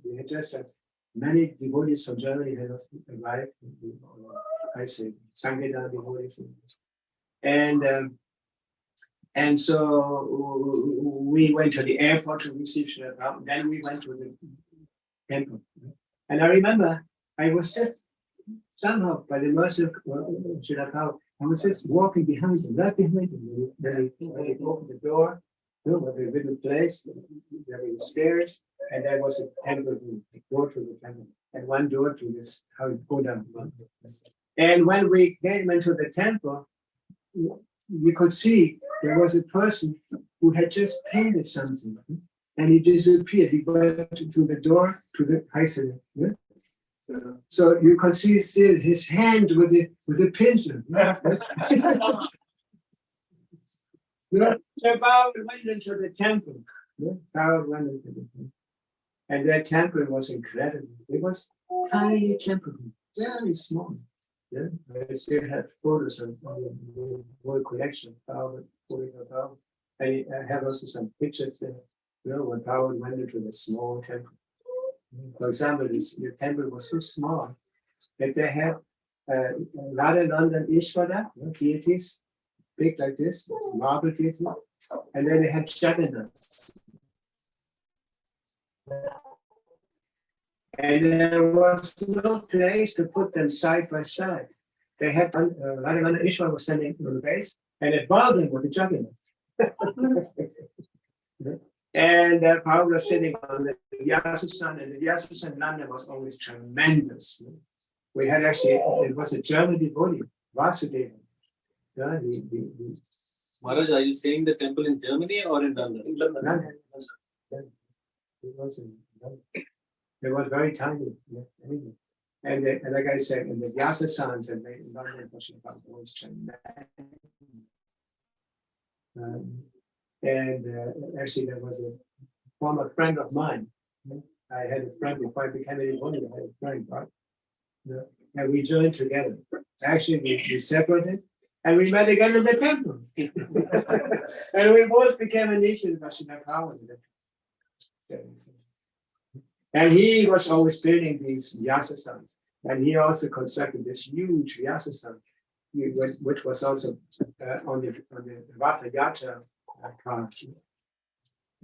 We had just many devotees from Germany had arrived. I say Sankirtan devotees. And so we went to the airport to receive Srila Prabhupada. Then we went to the temple. And I remember I was just somehow, by the mercy of Srila Prabhupada, I was just walking behind him, right behind him. Then he opened the door, with a little place, there were stairs, and there was a temple, a door to the temple, and one door to this, how you go down. And when we came into the temple, we could see there was a person who had just painted something, and he disappeared. He went through the door to the Heisel. So you could see still his hand with the pencil. So Bhagavad went into the temple. Bhagavad went into the temple. And that temple was incredible. It was a tiny temple, very small. Yeah, I still have photos of the whole collection of Bhagavad. I have also some pictures there, when Bhagavad went into the small temple. For example, the temple was so small that they have Radha London Ishvara, deities, big like this, marble deity, and then they had Jagannath. And there was no place to put them side by side. They had Radha London Ishvara was standing on the base, and at bottom was the Jagannath. And Prabhupada was sitting on the Vyasasan, and the Vyasasan Nanda was always tremendous. We had actually, it was a German devotee, Vasudeva. Yeah, Maharaj, are you saying the temple in Germany or in London? In London. London. It was very tiny. Yeah, anyway. And like I said, in the Vyasasans and in London, was tremendous. Actually, there was a former friend of mine. I had a friend before I became a devotee. I had a friend, right? And we joined together. Actually, we separated, and we met again in the temple. And we both became initiated by Srila. And he was always building these Vyasasans. And he also constructed this huge Vyasasana, which was also on the Vata Yatra part.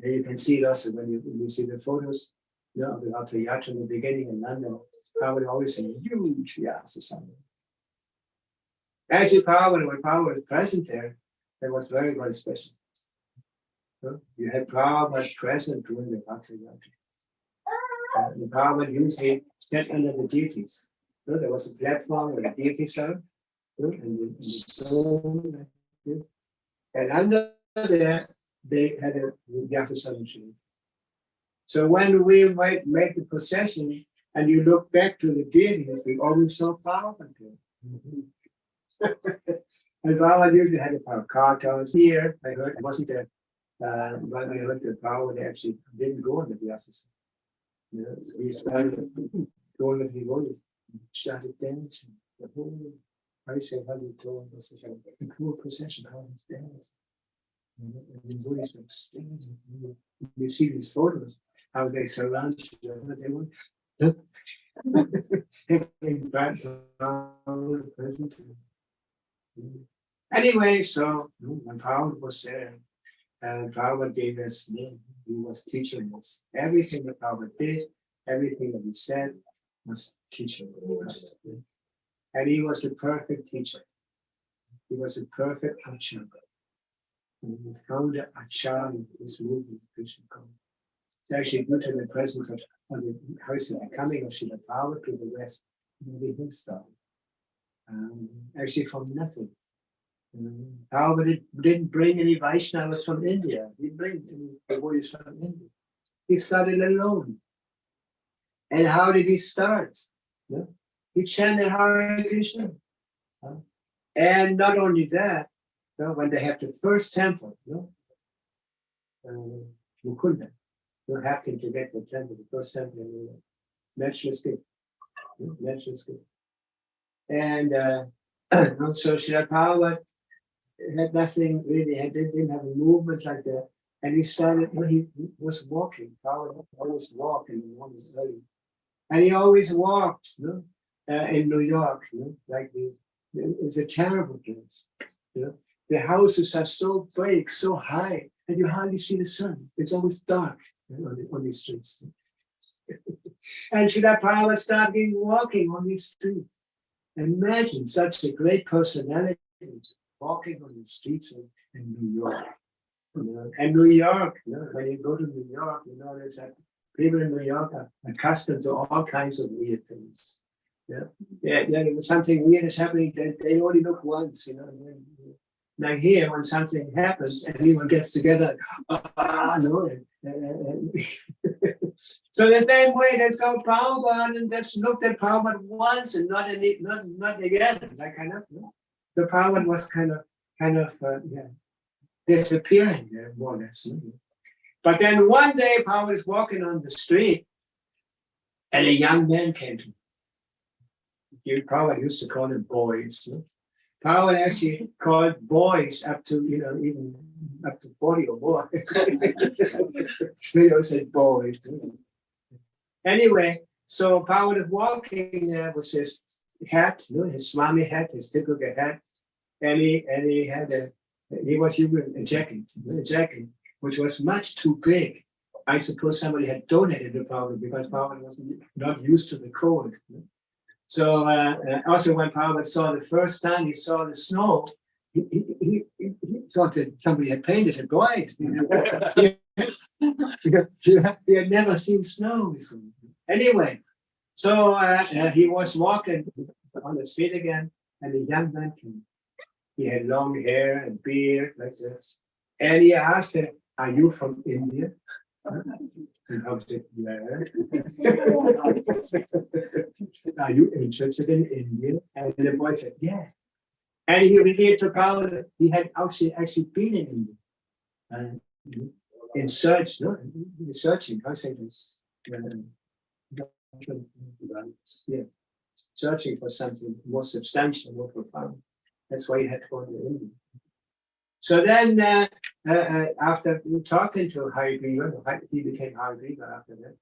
And you can see it also when you see the photos of the Vata Yatra in the beginning in London. Prabhupada always a huge Vyasasana. Actually, when Prabhupada was present there, it was very, very special. You had Prabhupada present during the Vata Yatra. The Bhagavad usually sat under the deities. There was a platform where the deities are, and the stone, and under there they had a Vyasasana tree. So when we might make the procession and you look back to the deities, we always saw Prabhupada there. And Prabhupada usually had a pair of cartons here. I heard it wasn't there, but I heard that Prabhupada actually didn't go on the Vyasasana. We started going with the devotees, started dancing. The whole told us the cool procession, how it's dancing. And the devotees were standing. You see these photos, how they surround each other. They were present. Anyway, so when Prabhupada was there, and Prabhupada gave us name. He was teaching us. Everything that Prabhupada did, everything that he said was teaching us. And he was a perfect teacher. He was a perfect acharya. And he found the acharya in this movement, Krishna consciousness. It's actually due to the presence of the coming of Srila Prabhupada to the West, everything started. Actually from nothing. Prabhupada didn't bring any Vaishnavas from India. He didn't bring any devotees from India. He started alone. And how did he start? He chanted Hare Krishna. And not only that, when they have the first temple, Mukunda, you have to get the temple, the first temple in Metroskip. And so Srila Prabhupada had nothing really, didn't have a movement like that. And he started, he was walking. Prabhupada always walked in the morning early. And he always walked in New York, like it's a terrible place. The houses are so big, so high, and you hardly see the sun. It's always dark on these streets. And Srila Prabhupada started walking on these streets. Imagine such a great personality walking on the streets in New York. And New York, when you go to New York, there's that people in New York are accustomed to all kinds of weird things. Something weird is happening, they only look once, Now here, when something happens, everyone gets together, So the same way they saw Prabhupada and just looked at Prabhupada once and not again, that kind of. So Prabhupada was kind of disappearing there more or less. But then one day Prabhupada was walking on the street, and a young man came to him. Prabhupada used to call them boys. Prabhupada actually called boys up to even up to 40 or more. They all said boys. Anyway, so Prabhupada was walking with his hat, his Swami hat, his typical hat, and he was using a jacket, which was much too big. I suppose somebody had donated to Prabhupada because Prabhupada was not used to the cold. So also when Prabhupada saw the first time he saw the snow, he thought that somebody had painted it white. He Because he had never seen snow before. Anyway, so he was walking on the street again, and a young man came. He had long hair and beard like this. And he asked him, "Are you from India?" And I said, "Yeah." "Are you interested in India?" And the boy said, "Yeah." And he revealed to Paul that he had actually been in India. And in search, no, in searching, I say this. Yeah, searching for something more substantial, more profound. That's why he had to go to India. So then, after talking to Harigriva, he became Harigriva after that.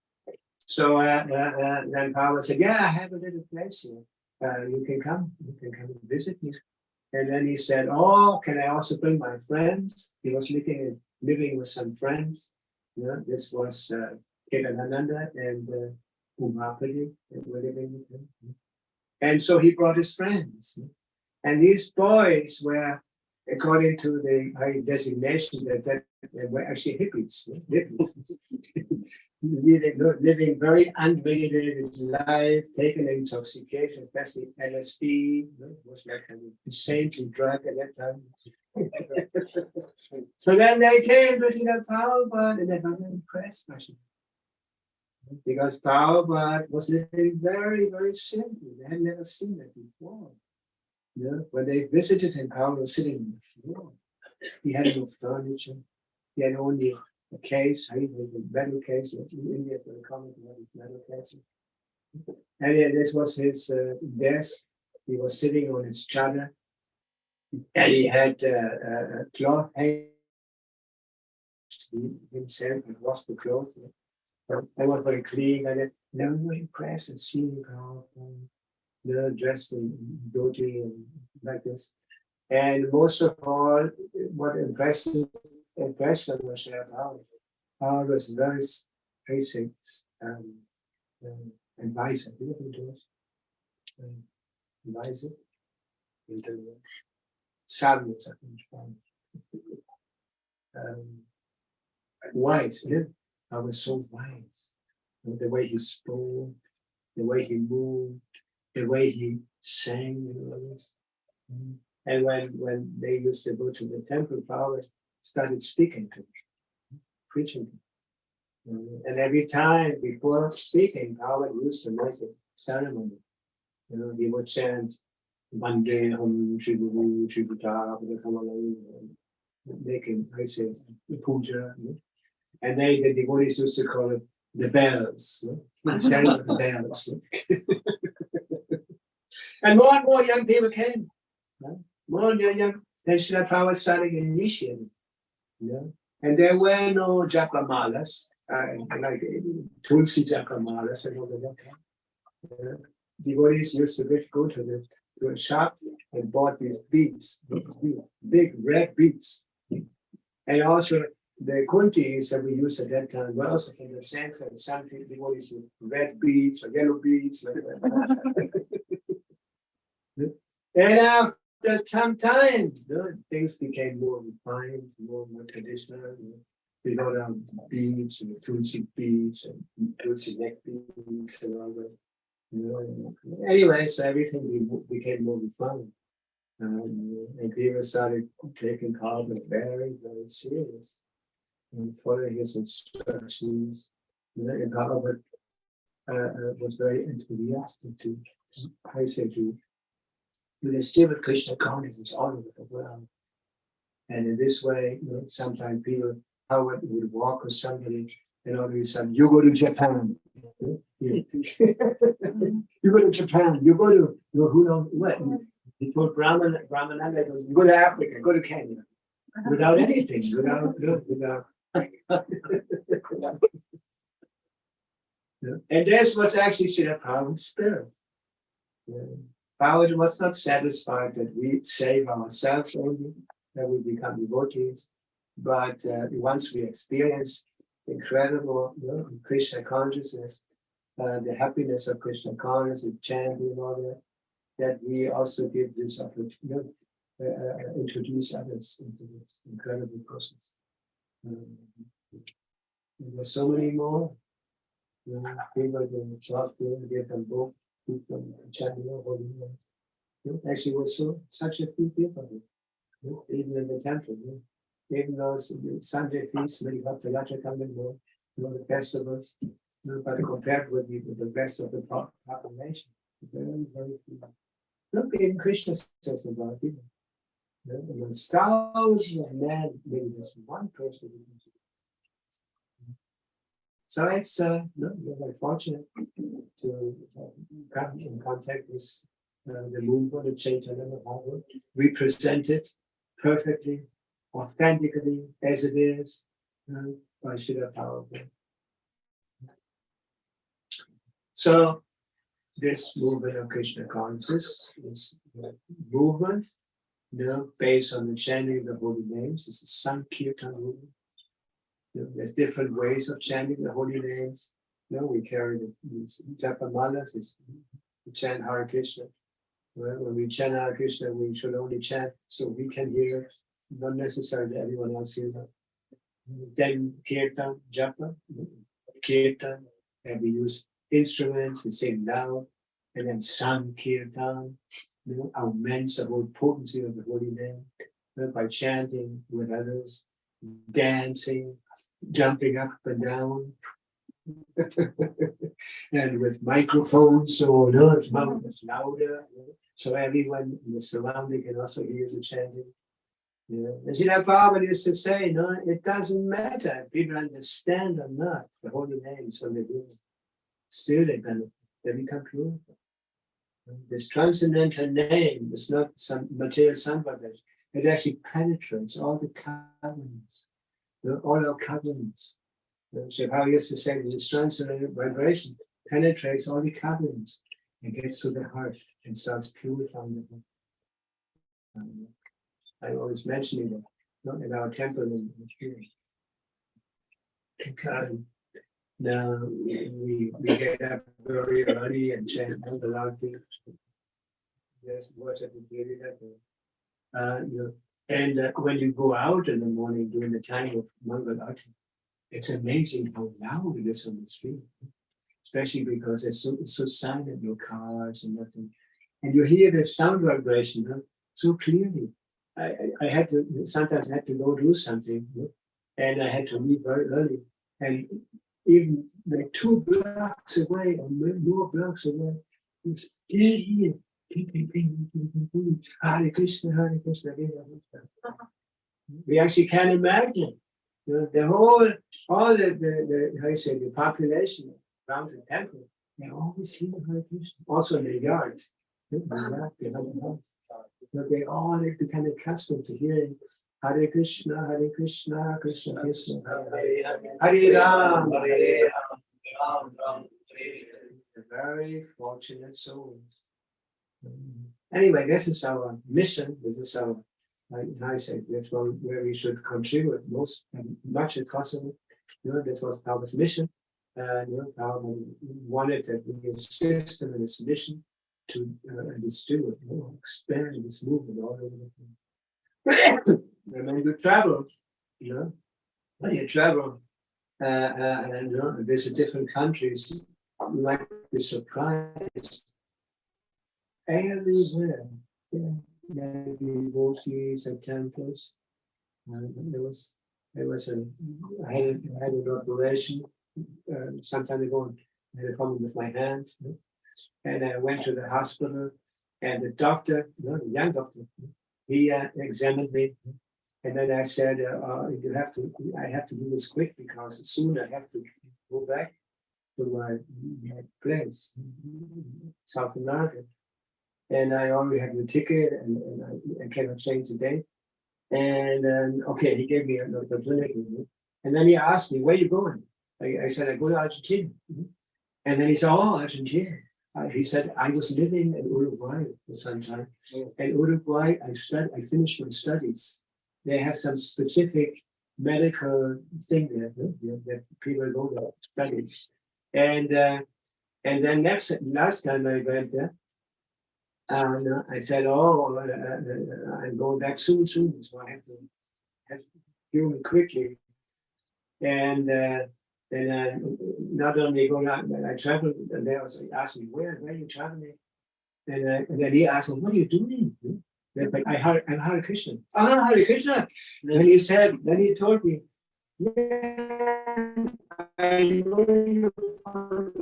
So then Paul said, "Yeah, I have a little place here. You can come and visit me." And then he said, "Oh, can I also bring my friends?" He was living with some friends. This was Kedananda and Umapadi, they were living with him. And so he brought his friends. And these boys were, according to the designation, that they were actually hippies. Living very unregulated life, taking intoxication, especially LSD, was like an insanely drug at that time. So then they came to the Bhagavad and they were very impressed by him. Because Bhagavad was living very, very simply. They had never seen that before. When they visited him, Bhagavad was sitting on the floor. He had no furniture. He had only a case, a metal case. In India, it's very common to have these metal cases. And this was his desk. He was sitting on his chadar. And he had a cloth hanging himself and washed the clothes. They were very clean and they were very impressed and seeing how they're dressed in dhoti and like this. And most of all, what impressed them was how I was very basic advisor. You know who it was? Advisor? Swami, wise. Yeah? I was so wise. The way he spoke, the way he moved, the way he sang, and when they used to go to the temple, Paul started speaking to him, preaching to him. And every time before speaking, Paul used to make a ceremony. He would chant Bande Hum Shri Guru Shri Buddha, making, I say, puja. And the devotees used to call it the bells. The bells. And more young people came. More young. Then Srila Prabhupada started initiating. And there were no japamalas, like Tulsi japamalas and all that. Devotees used to go to a shop and bought these beads, big red beads. And also the kuntis that we used at that time were also from the same kind. Some devotees with red beads or yellow beads, like that. And after some time, things became more refined, more traditional. We got beads and tulsi beads and tulsi neck beads and all that. Anyway, so everything became more refined. And people started taking Bhagavad very, very serious and following his instructions. And Bhagavad was very enthusiastic to still with Krishna consciousness all over the world. And in this way, sometimes people, Howard would walk with somebody and all of a sudden, you go to Japan. You go to Japan, you go to who knows what. He told Brahmananda, you go to Africa, go to Kenya. Without anything, without. And that's what's actually Srila Prabhupada's spirit. Prabhupada was not satisfied that we save ourselves only, that we become devotees, but once we experience incredible Krishna consciousness, the happiness of Krishna consciousness, chanting and all that we also give this opportunity, introduce others into this incredible process. And there's so many more. People can talk to them, get them book, people chanting holy names. Actually, was such a few people. Even in the temple. Even those Sunday feasts, many Bhakti come in more, the festivals, but compared with the rest of the population, very, very few. Look, even Krishna says about people. And there's thousands of men, maybe there's one person. So it's we're very fortunate to come in contact with the movement of Chaitanya Bhagavad, represent it perfectly, authentically, as it is, by Srila Prabhupada. So this movement of Krishna consciousness is a movement, based on the chanting of the holy names. It's a Sankirtan movement. There's different ways of chanting the holy names. We carry these japamalas, we chant Hare Krishna. When we chant Hare Krishna, we should only chant so we can hear, not necessarily everyone else hears that. Then kirtan, japa, kirtan, and we use instruments, we sing loud, and then sankirtan, augments the whole potency of the holy name by chanting with others, dancing, jumping up and down, and with microphones, so it's louder, so everyone in the surrounding can also hear the chanting. As Bhagavad used to say, it doesn't matter if people understand or not the holy names when they do. Still they benefit, they become pure. This transcendental name is not some material sampradaya. It actually penetrates all the covenants, all our covenants. So how used to say this transcendental vibration penetrates all the covenants and gets to the heart and starts purifying the heart. I always mention it in our temple in here. Now we get up very early and chant the loud things. Yes, watch it really happen. And when you go out in the morning during the time of Mangal Arati, it's amazing how loud it is on the street, especially because it's so silent, no cars and nothing, and you hear the sound vibration so clearly. I had to sometimes I had to go do something, and I had to leave very early, and even like 2 blocks away or more blocks away, you still hear ping, ping, ping, ping, ping, ping, Hare Krishna, Hare Krishna, Hare Krishna. We actually can't imagine, the whole, all the how you say, the population around the temple, they always hear Hare Krishna. Also in the yard, they all become accustomed to hearing Hare Krishna, Krishna Krishna, Hare Ram, Hare Ram. Very fortunate souls. Anyway, this is our mission. This is our, I say, that's where we should contribute most and much as possible. This was Prabhupada's mission. Prabhupada wanted that we assist him in his mission to distribute, expand this movement all over the place. And when you travel, when you travel and visit different countries, you might be surprised. Everywhere, maybe devotees and temples. I had an operation some time ago. I had a problem with my hand, and I went to the hospital, and the doctor, the young doctor, he examined me, and then I said, I have to do this quick because soon I have to go back to my place, South America. And I already had the ticket, and I cannot change the date. And okay, he gave me an opportunity. And then he asked me, where are you going? I said, I go to Argentina. And then he said, oh, Argentina. He said, I was living in Uruguay for some time. In Uruguay, I finished my studies. They have some specific medical thing there that people go to studies. And then last time I went there, I said, oh, I'm going back soon, so I have to do it quickly. And And not only going out, I traveled, and they also asked me, where are you traveling? And then he asked me, what are you doing? Like, I'm Hare Krishna. Ah, Hare Krishna. Then he told me, yeah, I know you from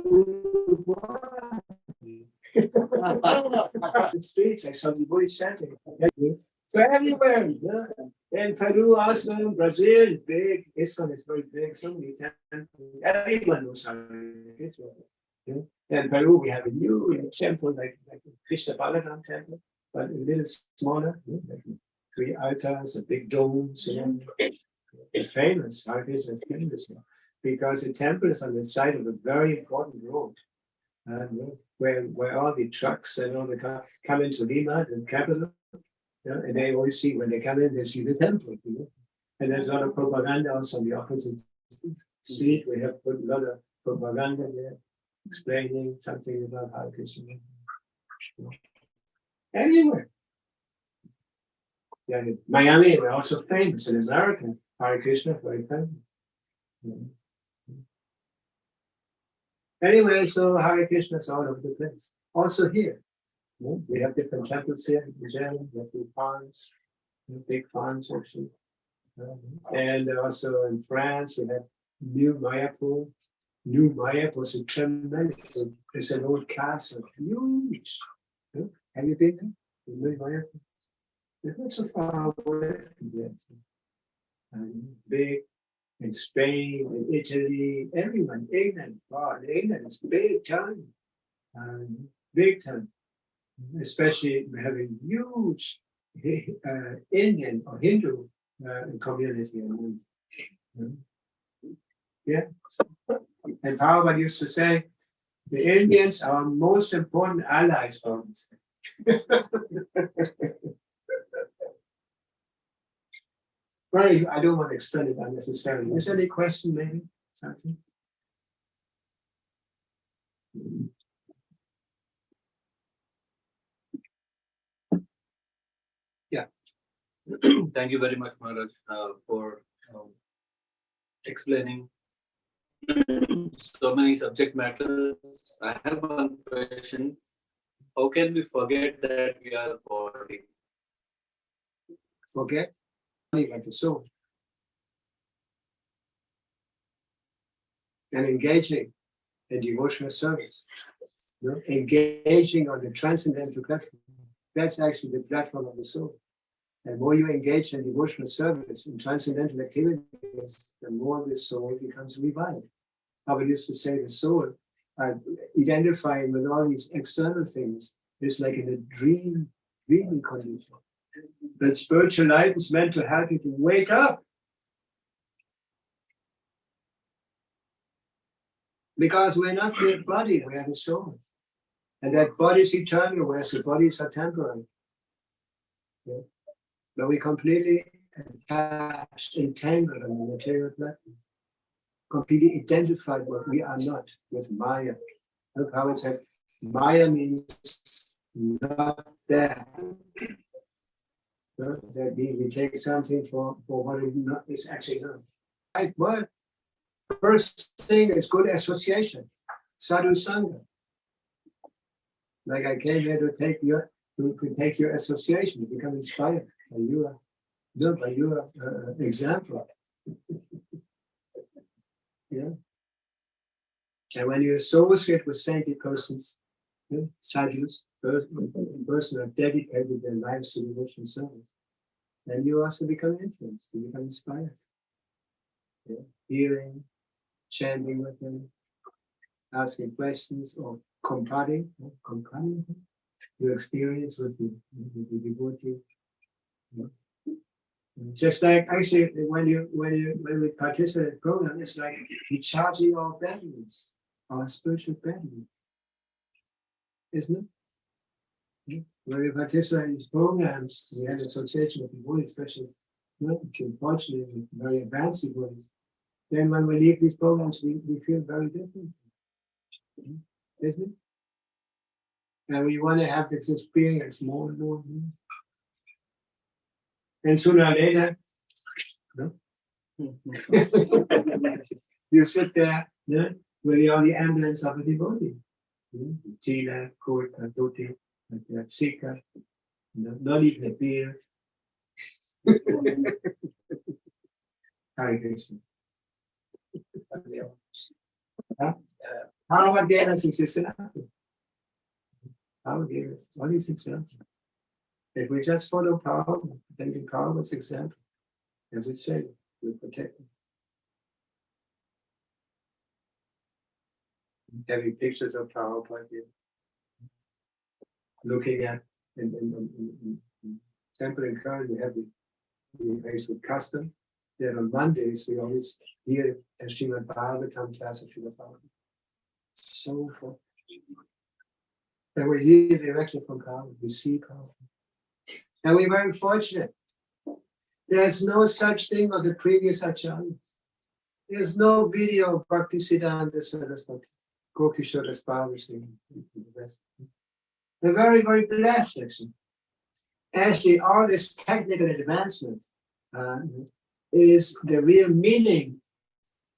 the streets. I saw the boys chanting. So everywhere, in Peru, also Brazil, big. ISKCON is very big. So many temples. Everyone knows Hare Krishna. In Peru, we have a new temple like Krishna Balaram temple, but a little smaller, like 3 altars, a big dome. So it's famous. Hare Krishna is famous because the temple is on the side of a very important road, where all the trucks and all the cars come into Lima, the capital. And they always see, when they come in, they see the temple. And there's a lot of propaganda also on the opposite street. We have put a lot of propaganda there, explaining something about Hare Krishna. Anywhere. Yeah, in Miami, we're also famous. In America, Hare Krishna, very famous. Anyway, so Hare Krishna is all over the place. Also here. We have different temples here in Japan. We have two farms, big farms actually. And also in France, we have New Mayapur. New Mayapur is a tremendous, it's an old castle, huge. Have you been there? New Mayapur? It's not so far away from there. Big in Spain, in Italy, everyone, England. Wow, England is big time. Big time. Especially having huge Indian or Hindu community. Yeah. And Bhagavad used to say, the Indians are our most important allies for us. Well, I don't want to explain it unnecessarily. Is there any question, maybe? Something? Thank you very much, Maharaj, for explaining so many subject matters. I have one question. How can we forget that we are body? Forget? Like the soul. And engaging in devotional service. Engaging on the transcendental platform. That's actually the platform of the soul. The more you engage in devotional service, in transcendental activities, the more the soul becomes revived. How we used to say the soul, identifying with all these external things, is like in a dreaming condition. But spiritual life is meant to help you to wake up. Because we're not the body, we are the soul. And that body is eternal, whereas the bodies are temporary. Yeah. But we completely attached, entangled on the material platform. Completely identified what we are not with Maya. Look how it said, Maya means not that. That means we take something for what it is actually not. But first thing is good association, sadhu sangha. Like I came here to take your association, to become inspired by your example. Yeah. And when you associate with saintly persons, sadhus, persons who have dedicated their lives to devotional service, then you also become influenced, you become inspired. Yeah. Hearing, chanting with them, asking questions, or comparing your experience with the devotee. Yeah. Just like actually when we participate in the program, it's like recharging our batteries, our spiritual batteries. Isn't it? When we participate in these programs, we have association with devotees, especially unfortunately with very advanced devotees. Then when we leave these programs, we feel very different. Isn't it? And we want to have this experience more and more and more. And sooner or later, no? You sit there, yeah, with the only emblem of a devotee. Tila, Kurta, Duti, Sika, not even a beard. Hare Krishna. How gave us this example? How gave us all these examples? If we just follow power, then we power was example. As it said, we protect them. Having pictures of power like here. Looking at in temple and current, we have the custom that on Mondays we always hear a Srimad Bhagavatam class of Srimad Bhagavatam. So fun. And we hear directly from power, we see power. And we're very fortunate. There's no such thing of the previous acharyas. There's no video of Bhakti Siddhanta Saraswati, Gokishora Bhavashni, and the rest. They're very, very blessed, actually. Actually, all this technical advancement is the real meaning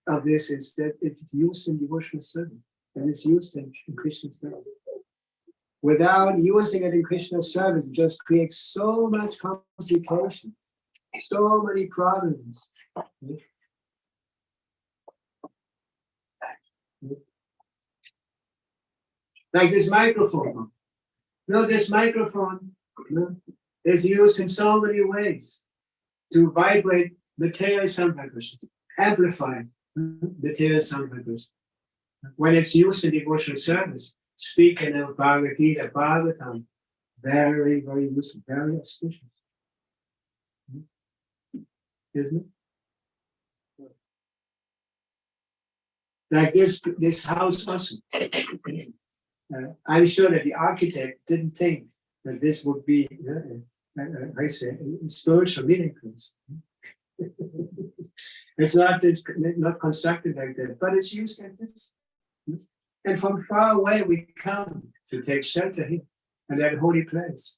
of this is that it's used in devotional service and it's used in Krishna service. Without using it in Krishna service, it just creates so much complication, so many problems. Like this microphone. This microphone is used in so many ways to vibrate material sound vibrations, amplify material sound vibrations. When it's used in devotional service, speaking of Bhagavad Gita, Bhagavatam, very, very useful, very auspicious. Isn't it? Like this house also. I'm sure that the architect didn't think that this would be, I say, spiritual meaningfulness. It's not constructed like that, but it's used like this. And from far away we come to take shelter here and that holy place.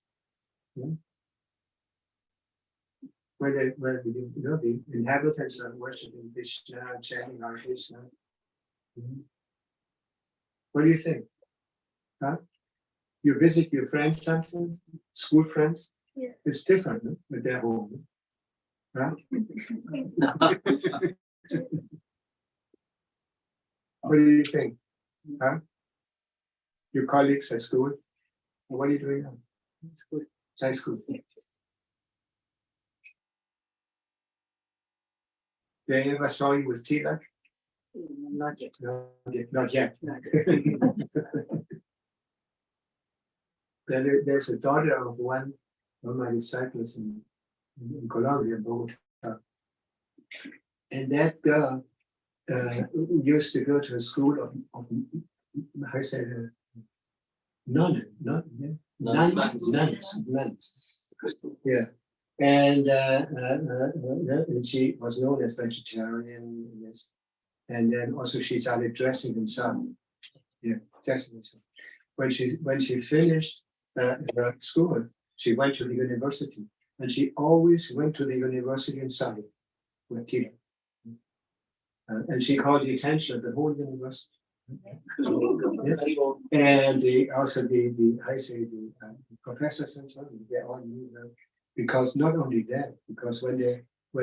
Where the inhabitants are worshiping Krishna, chanting Hare Krishna. What do you think? Huh? You visit your friends sometimes, school friends. Yeah. It's different with their home. Huh? What do you think? Huh? Your colleagues at school? What are you doing now? School. High school. They ever saw you with Tilak? Not yet. Not yet. There's a daughter of one of my disciples in Colombia, Bogota. And that girl used to go to a school of I say, nuns. Yeah. And she was known as vegetarian. And then also she started dressing herself. Yeah, dressing herself. When she finished her school, she went to the university, and she always went to the university inside with Tila. And she called the attention of the whole university. And the professors and so on, they all knew her. Because not only that, because when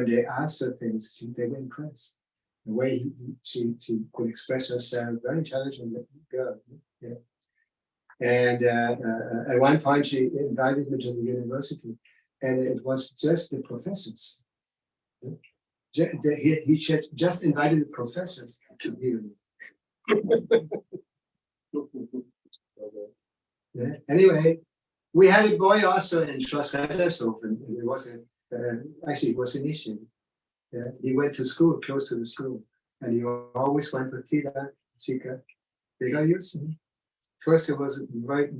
they asked her things, they were impressed. The way she could express herself, very intelligent girl. Yeah. And at one point, she invited me to the university, and it was just the professors. He just invited the professors to hear me. Yeah. Anyway, we had a boy also in Schloss Hellershofen. It was it was an issue. Yeah. He went to school, close to the school, and he always went with Tila, Sika. They got used to him. First, it was a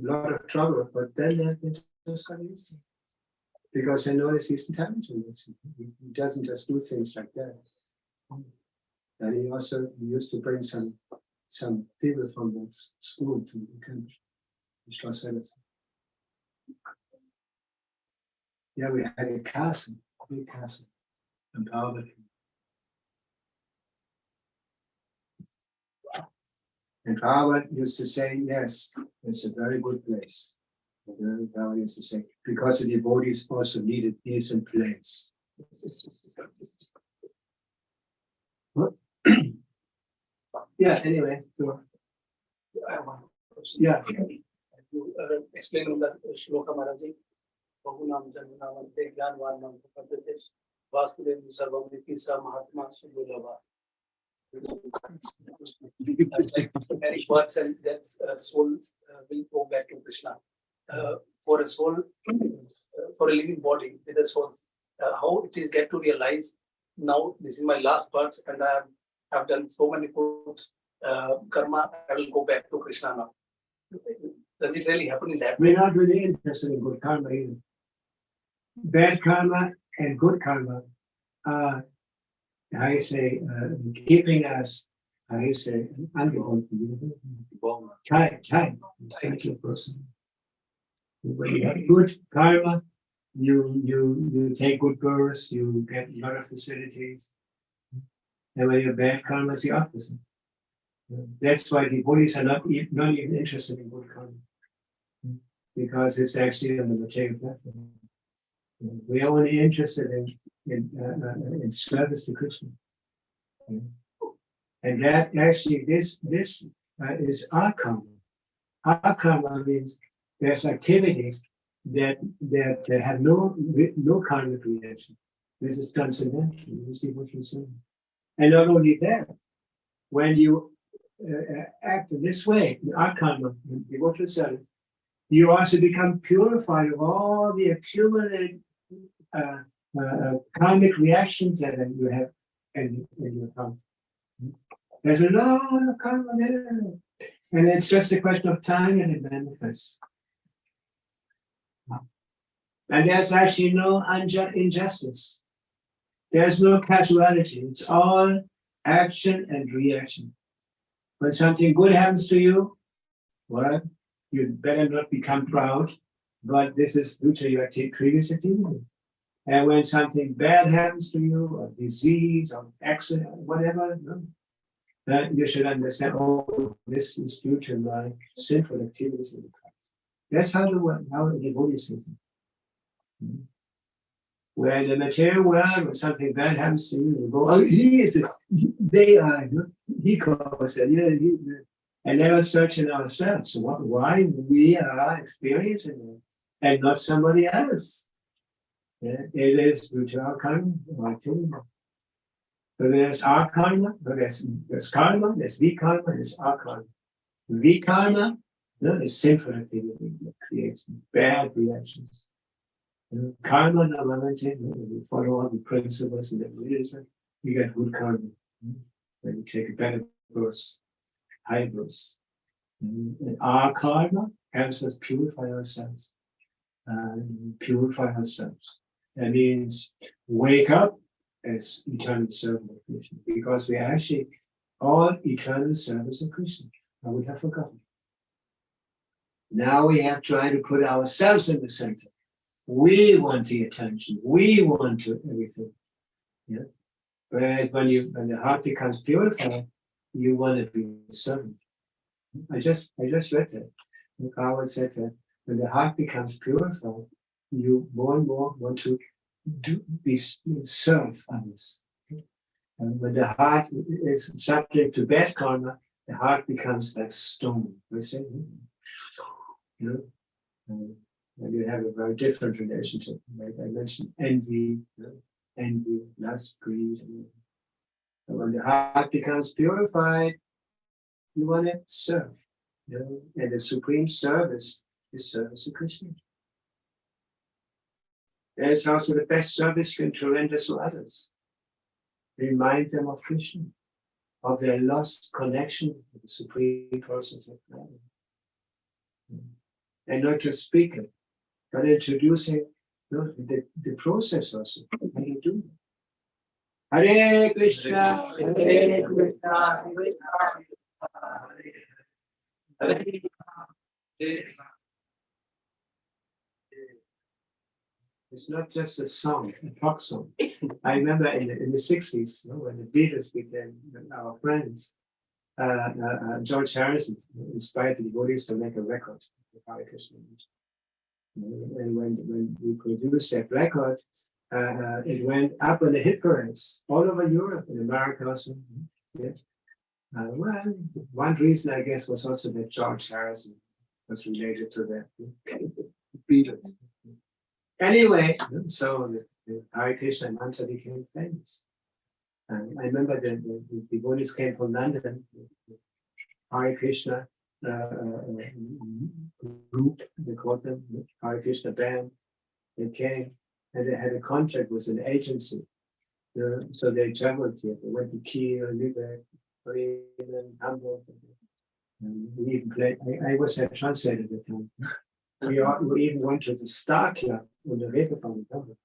lot of trouble, but then they just got used to it. Because they noticed he's intelligent. He doesn't just do things like that. And he also used to bring some people from the school to the country. Yeah, we had a castle, a big castle, in Bhagavad. And Bhagavad used to say, yes, it's a very good place. And Bhagavad used to say, because the devotees also need a decent place. Yeah, anyway. So, yeah. You explain in the Shloka Maharaji, Bhagunam Jananamante Gyanvanam Padyates Vasudev Sarvamriti Sa Mahatma Subulava. And it works and that soul will go back to Krishna. For a soul, for a living body with a soul, how it is get to realize, now this is my last part and I have done so many good karma, I will go back to Krishna now. Does it really happen in that way? We're not really interested in good karma either. Bad karma and good karma are, I say, keeping us, I say, ungebunden. Time. Thank you, person. When you have good karma, you take good births, you get a lot of facilities. And when you have bad karma, it's the opposite. That's why devotees are not even interested in good karma, because it's actually on the material platform. We are only interested in service to Krishna, and that actually this is our karma. Our karma means there's activities that have no karmic reaction. This is transcendental. This is devotional service, and not only that, when you act this way, in our karma, in devotional service, you also become purified of all the accumulated karmic reactions that you have in your karma. There's a lot of karma there, and it's just a question of time and it manifests. And there's actually no injustice. There's no casuality. It's all action and reaction. When something good happens to you, well, you better not become proud, but this is due to your previous activities. And when something bad happens to you, or disease, or accident, whatever, then you should understand, oh, this is due to my sinful activities in the past. That's how the devotee sees it. When the material world, when something bad happens to you, you go, oh, they are, he caused it, and never searching ourselves. So why we are experiencing it and not somebody else? Yeah, it is due to our karma, our activity. So there's our karma, there's karma, there's vikarma, there's our karma. Vikarma is sinful activity that creates bad reactions. Karma, you follow all the principles and the you get good karma. When you take a better birth, high birth. And our karma helps us purify ourselves. That means wake up as eternal servant of Krishna, because we are actually all eternal servants of Krishna, and we have forgotten. Now we have tried to put ourselves in the center. We want the attention. We want to everything. Yeah. Whereas when the heart becomes purified, you want to be a servant. I just read that. The Bhagavad said that when the heart becomes purified, you more and more want to serve others. And when the heart is subject to bad karma, the heart becomes like stone. We say, and you have a very different relationship. Like I mentioned, envy, lust, greed. And when the heart becomes purified, you want to serve. And the supreme service is service to Krishna. And it's also the best service you can render to others. Remind them of Krishna, of their lost connection with the supreme persons of God. And not just speaking, but introducing the process also. How you do that? Hare Krishna, Hare Krishna, Hare Krishna. It's not just a song, a pop song. I remember in the 60s, when the Beatles became our friends, George Harrison inspired the devotees to make a record of Hare Krishna. And when we produced that record, it went up on the hit parades all over Europe, in America also. Yes. Well, one reason I guess was also that George Harrison was related to the Beatles. Anyway, so the Hare Krishna mantra became famous. I remember the devotees came from London, Hare Krishna group, they called them, Hare Krishna band. They came and they had a contract with an agency. So they traveled here. They went to Kiel, Lübeck, Bremen, Hamburg. And we even played, I was their translator at the time. We even went to the Star Club on the Reeperbahn in Hamburg.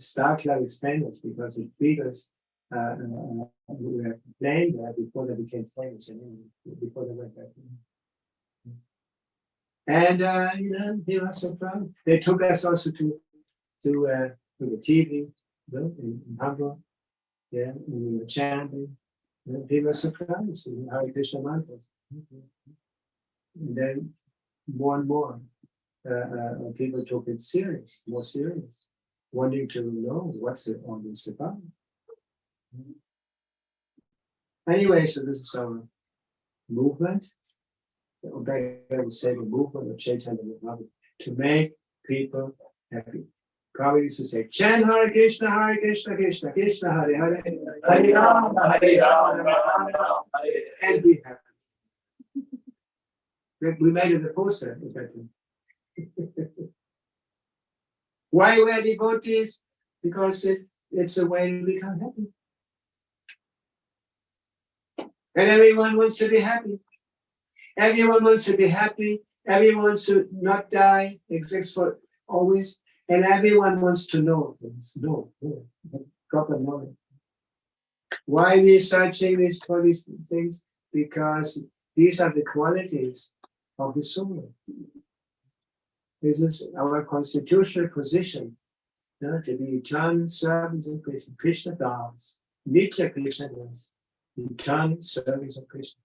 Star Club is famous because the Beatles we were playing there before they became famous in England, before they went back. And they were so proud. They took us also to the TV in Hamburg. Yeah, and we were chanting. And they were surprised with Hare Krishna mantras. And then more and more people took it serious, more serious, wanting to know what's it all this about. Anyway, so this is our movement. I would say the movement of Chaitanya Mahaprabhu to make people happy. Prabhupada used to say, chant Hare Krishna, Krishna Krishna, Hare Hare, Hare Rama, Hare Rama, and be happy. We made it a poster. Why we're devotees? Because it's a way to become happy. And everyone wants to be happy. Everyone wants to be happy. Everyone wants to not die, exist for always. And everyone wants to know things. No, proper knowledge. Why are we searching for these things? Because these are the qualities of the soul. This is our constitutional position, to be eternal servants of Krishna. Krishna Das, Nitya Krishna Das, eternal servants of Krishna.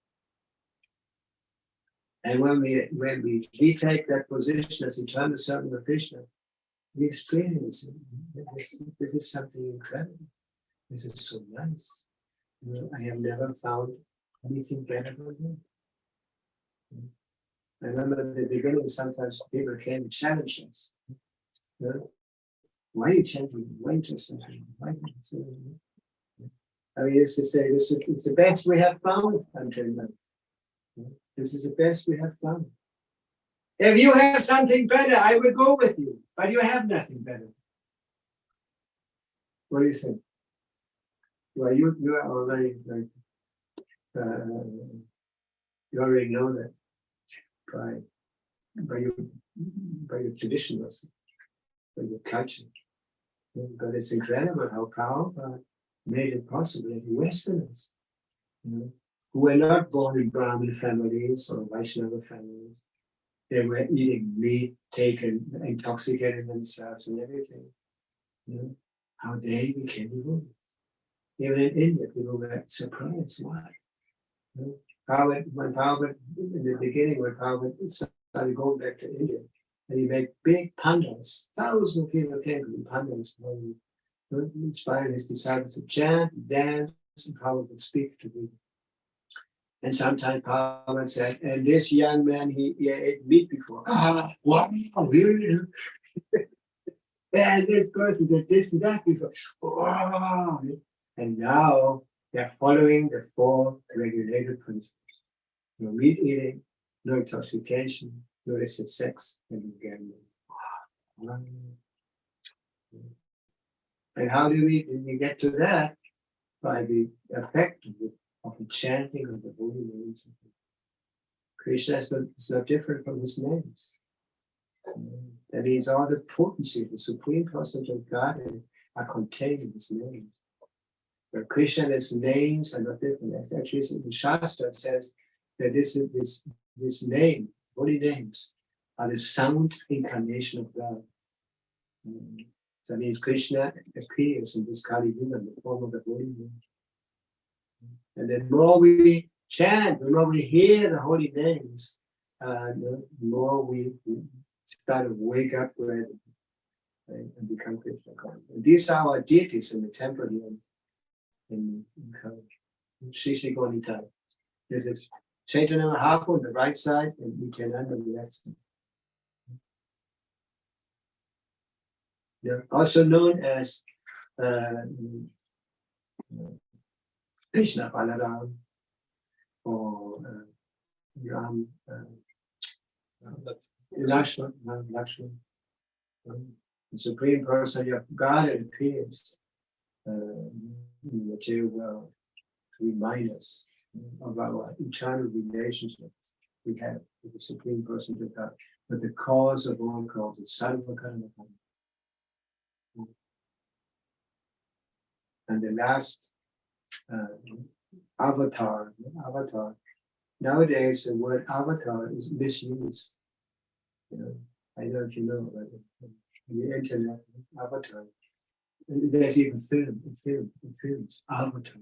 And when we take that position as eternal servant of Krishna, we experience this is something incredible. This is so nice. I have never found anything better than that. I remember at the beginning, sometimes people came and challenged us. Why are you chanting? Why are you just why I used to say, it's the best we have found until now. This is the best we have found. If you have something better, I will go with you, but you have nothing better. What do you think? Well, you are already like, you already know that by your tradition, by your culture. But it's incredible how Prabhupada made it possible that the Westerners, who were not born in Brahmin families or Vaishnava families, they were eating meat, intoxicating themselves and everything. How they became devotees. Even in India, people were surprised. Why? When Prabhupada, in the beginning, when Prabhupada started going back to India, and he made big pandals, thousands of people came to the pandals, inspiring his disciples to chant, dance, and Prabhupada would speak to people. And sometimes Prabhupada said, and this young man, he ate meat before. Wow, really? And this person did this and that before. Wow. And now they're following the 4 regulated principles. No meat eating, no intoxication, no illicit sex, and no gambling. Wow. And how do we get to that? By the effect of the chanting of the holy names. Krishna is not different from his names. That means all the potency, the supreme concept of God are contained in his names. But Krishna's names are not different. Actually, in the Shastra it says that this name, holy names, are the sound incarnation of God. So that means Krishna appears in this Kali Yuga in the form of the holy name. And the more we chant, the more we hear the holy names, the more we start to wake up and become Krishna conscious. These are our deities in the temple here in Sri Gaurita. This is Chaitanya Mahaprabhu on the right side and Nityananda on the left side. They're also known as Krishna Balaram or Ram Lakshman, the Supreme Person of God appears in the material world to remind us of our eternal relationship we have with the Supreme Person of God, but the cause of all causes, Sarva Karma. And the last avatar. Nowadays, the word avatar is misused. You know, I don't know if you know, but on the internet, avatar. And there's even films, avatar.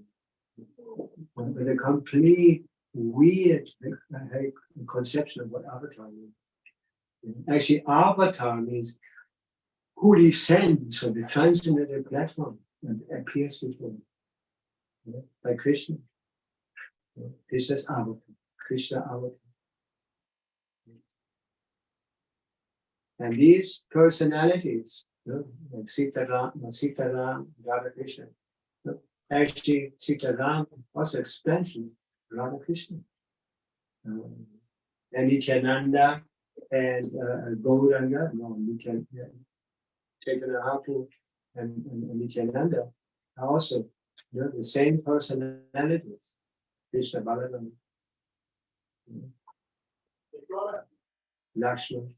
With a complete weird conception of what avatar means. Actually, avatar means who descends from the transcendental platform and appears before you. By Krishna. Krishna's avatar. Krishna avatar. And these personalities, like Sitaram, Radha Krishna, actually Sitaram also expansion of Radha Krishna. And Nityananda and Gauranga, Chaitanya Mahaprabhu and Nityananda are also the same personalities. Krishna Balaram, Lakshman,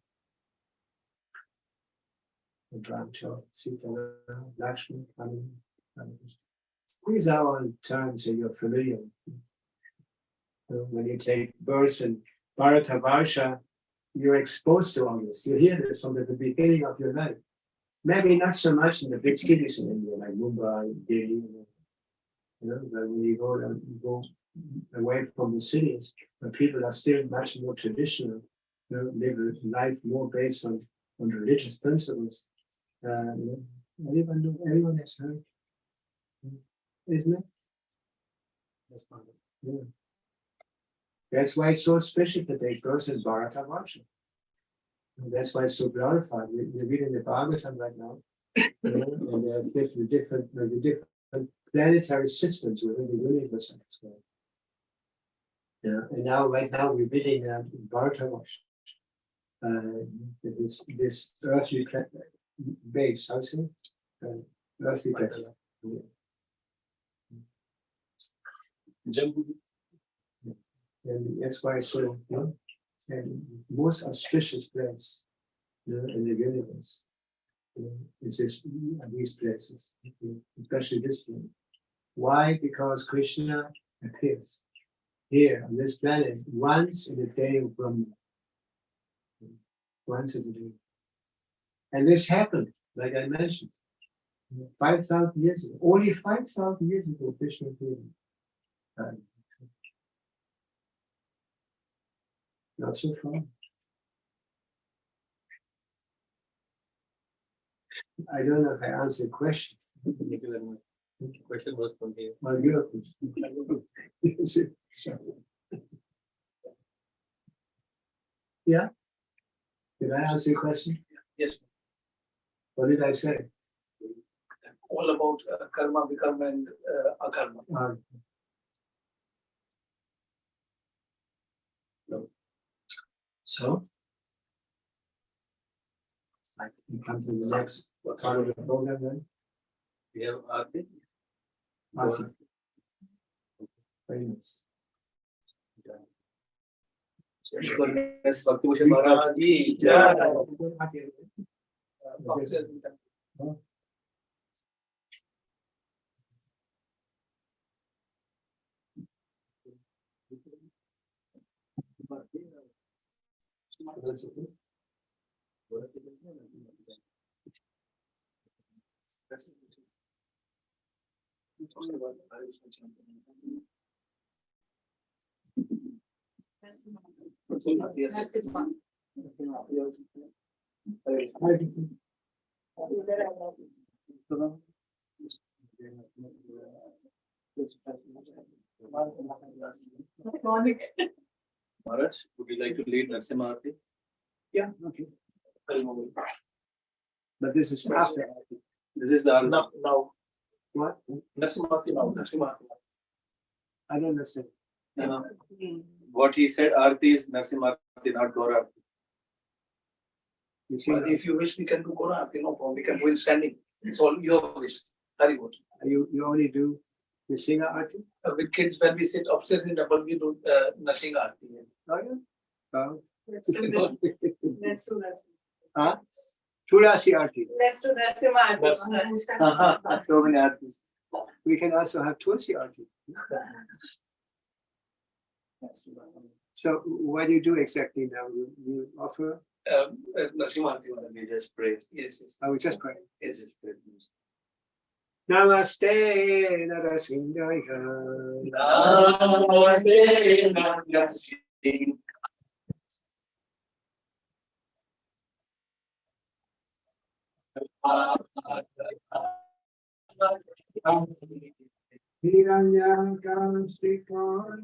Brahmacharya, Sita, Lakshman, these are all terms that you're familiar with. When you take births in Bharatavarsha, you're exposed to all this. You hear this from the beginning of your life. Maybe not so much in the big cities in India, like Mumbai, Delhi. But when you go away from the cities, where people are still much more traditional, live a life more based on religious principles. Everyone has heard, isn't it? That's fine. Yeah. That's why it's so special to take birth in Bharatavarsha. That's why it's so glorified. We're reading the Bhagavatam right now, and there are different planetary systems within the universe. And now, right now, we're reading Bharatavarsha. This earthly base, how say? Earthly base. And that's why it's so, and most auspicious place in the universe. It's these places, especially this one. Why? Because Krishna appears here on this planet once in a day of Brahma. Once in a day. And this happened, like I mentioned, 5,000 years ago. Only 5,000 years ago, Krishna appeared. Not so far. I don't know if I answered the question. Thank you very much. The question was from here. Well, you're a question. Yeah? Did I answer your question? Yes. What did I say? All about karma, vikarma, and akarma. No. So, I can come to the next part of the program then. We have Arti. Answer. Very nice. Bhakti Bhushana Maharaj ki jai. Yes. Maharaj, would you like to lead Narsimha Aarti? Yeah, okay. But this is after. This is the Now. What? Narsimha now. Narsimha. I don't understand. What he said, Aarti is Narsimha Aarti, not Gaura. You see, If you wish, we can do Gora. No problem. We can do in standing. It's all your wish. Very good. you only do the singer arti? With kids, when we sit upstairs in double, we do Narsimha Aarti. Oh, yeah. Oh. Let's do that. Let's do that. Huh? Tulasi arti. Let's do Narsimha Aarti. So many artists. We can also have Tulsi arti. So what do you do exactly now? You offer? Narsimha Aarti. We just pray. Yes, yes. I will just pray. Yes, yes. Namaste Narasimhaya. Namaste Namaste. Hiranyakarashikara.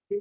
But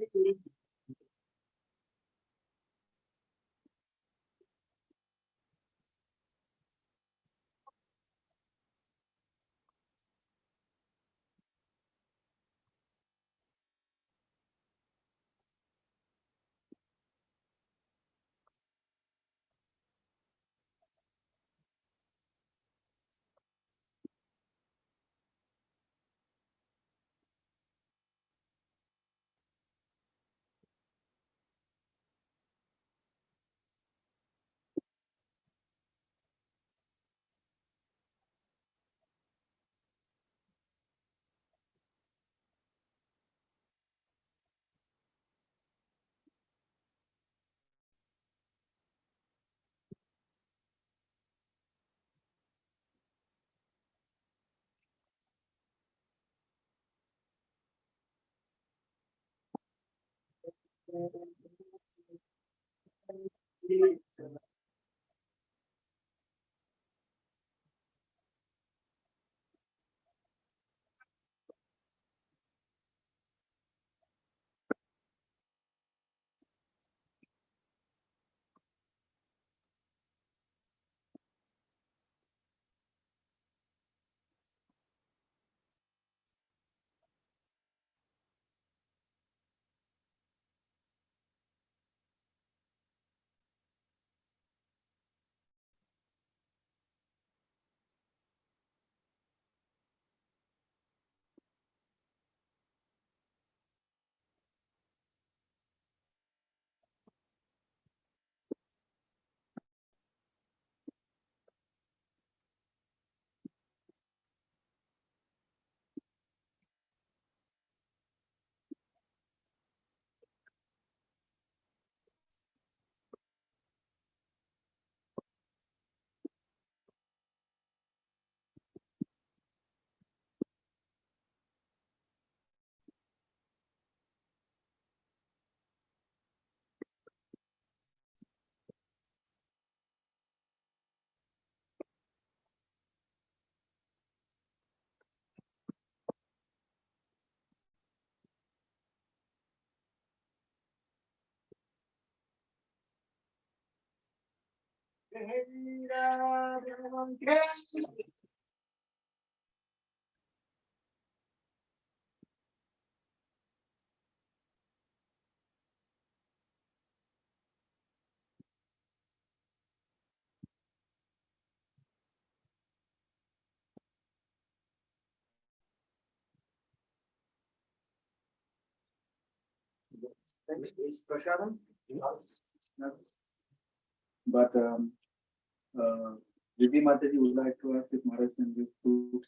Vivi Mataji would like to ask if Maharaj can give fruits.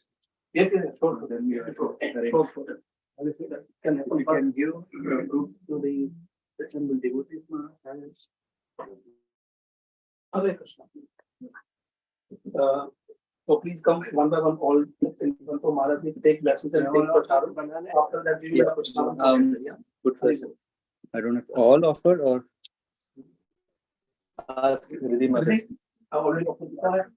Yes, yes, sure. Then we have to arrange. Sure. We can give fruits to the assembled devotees, Maharaj. Hare Krishna. So please come one by one, all in front of Maharaj, take lessons and take prasad. After that, we will have Krishna. Good first. I don't know if all offered or ask Riddhi Mataji. I already offered.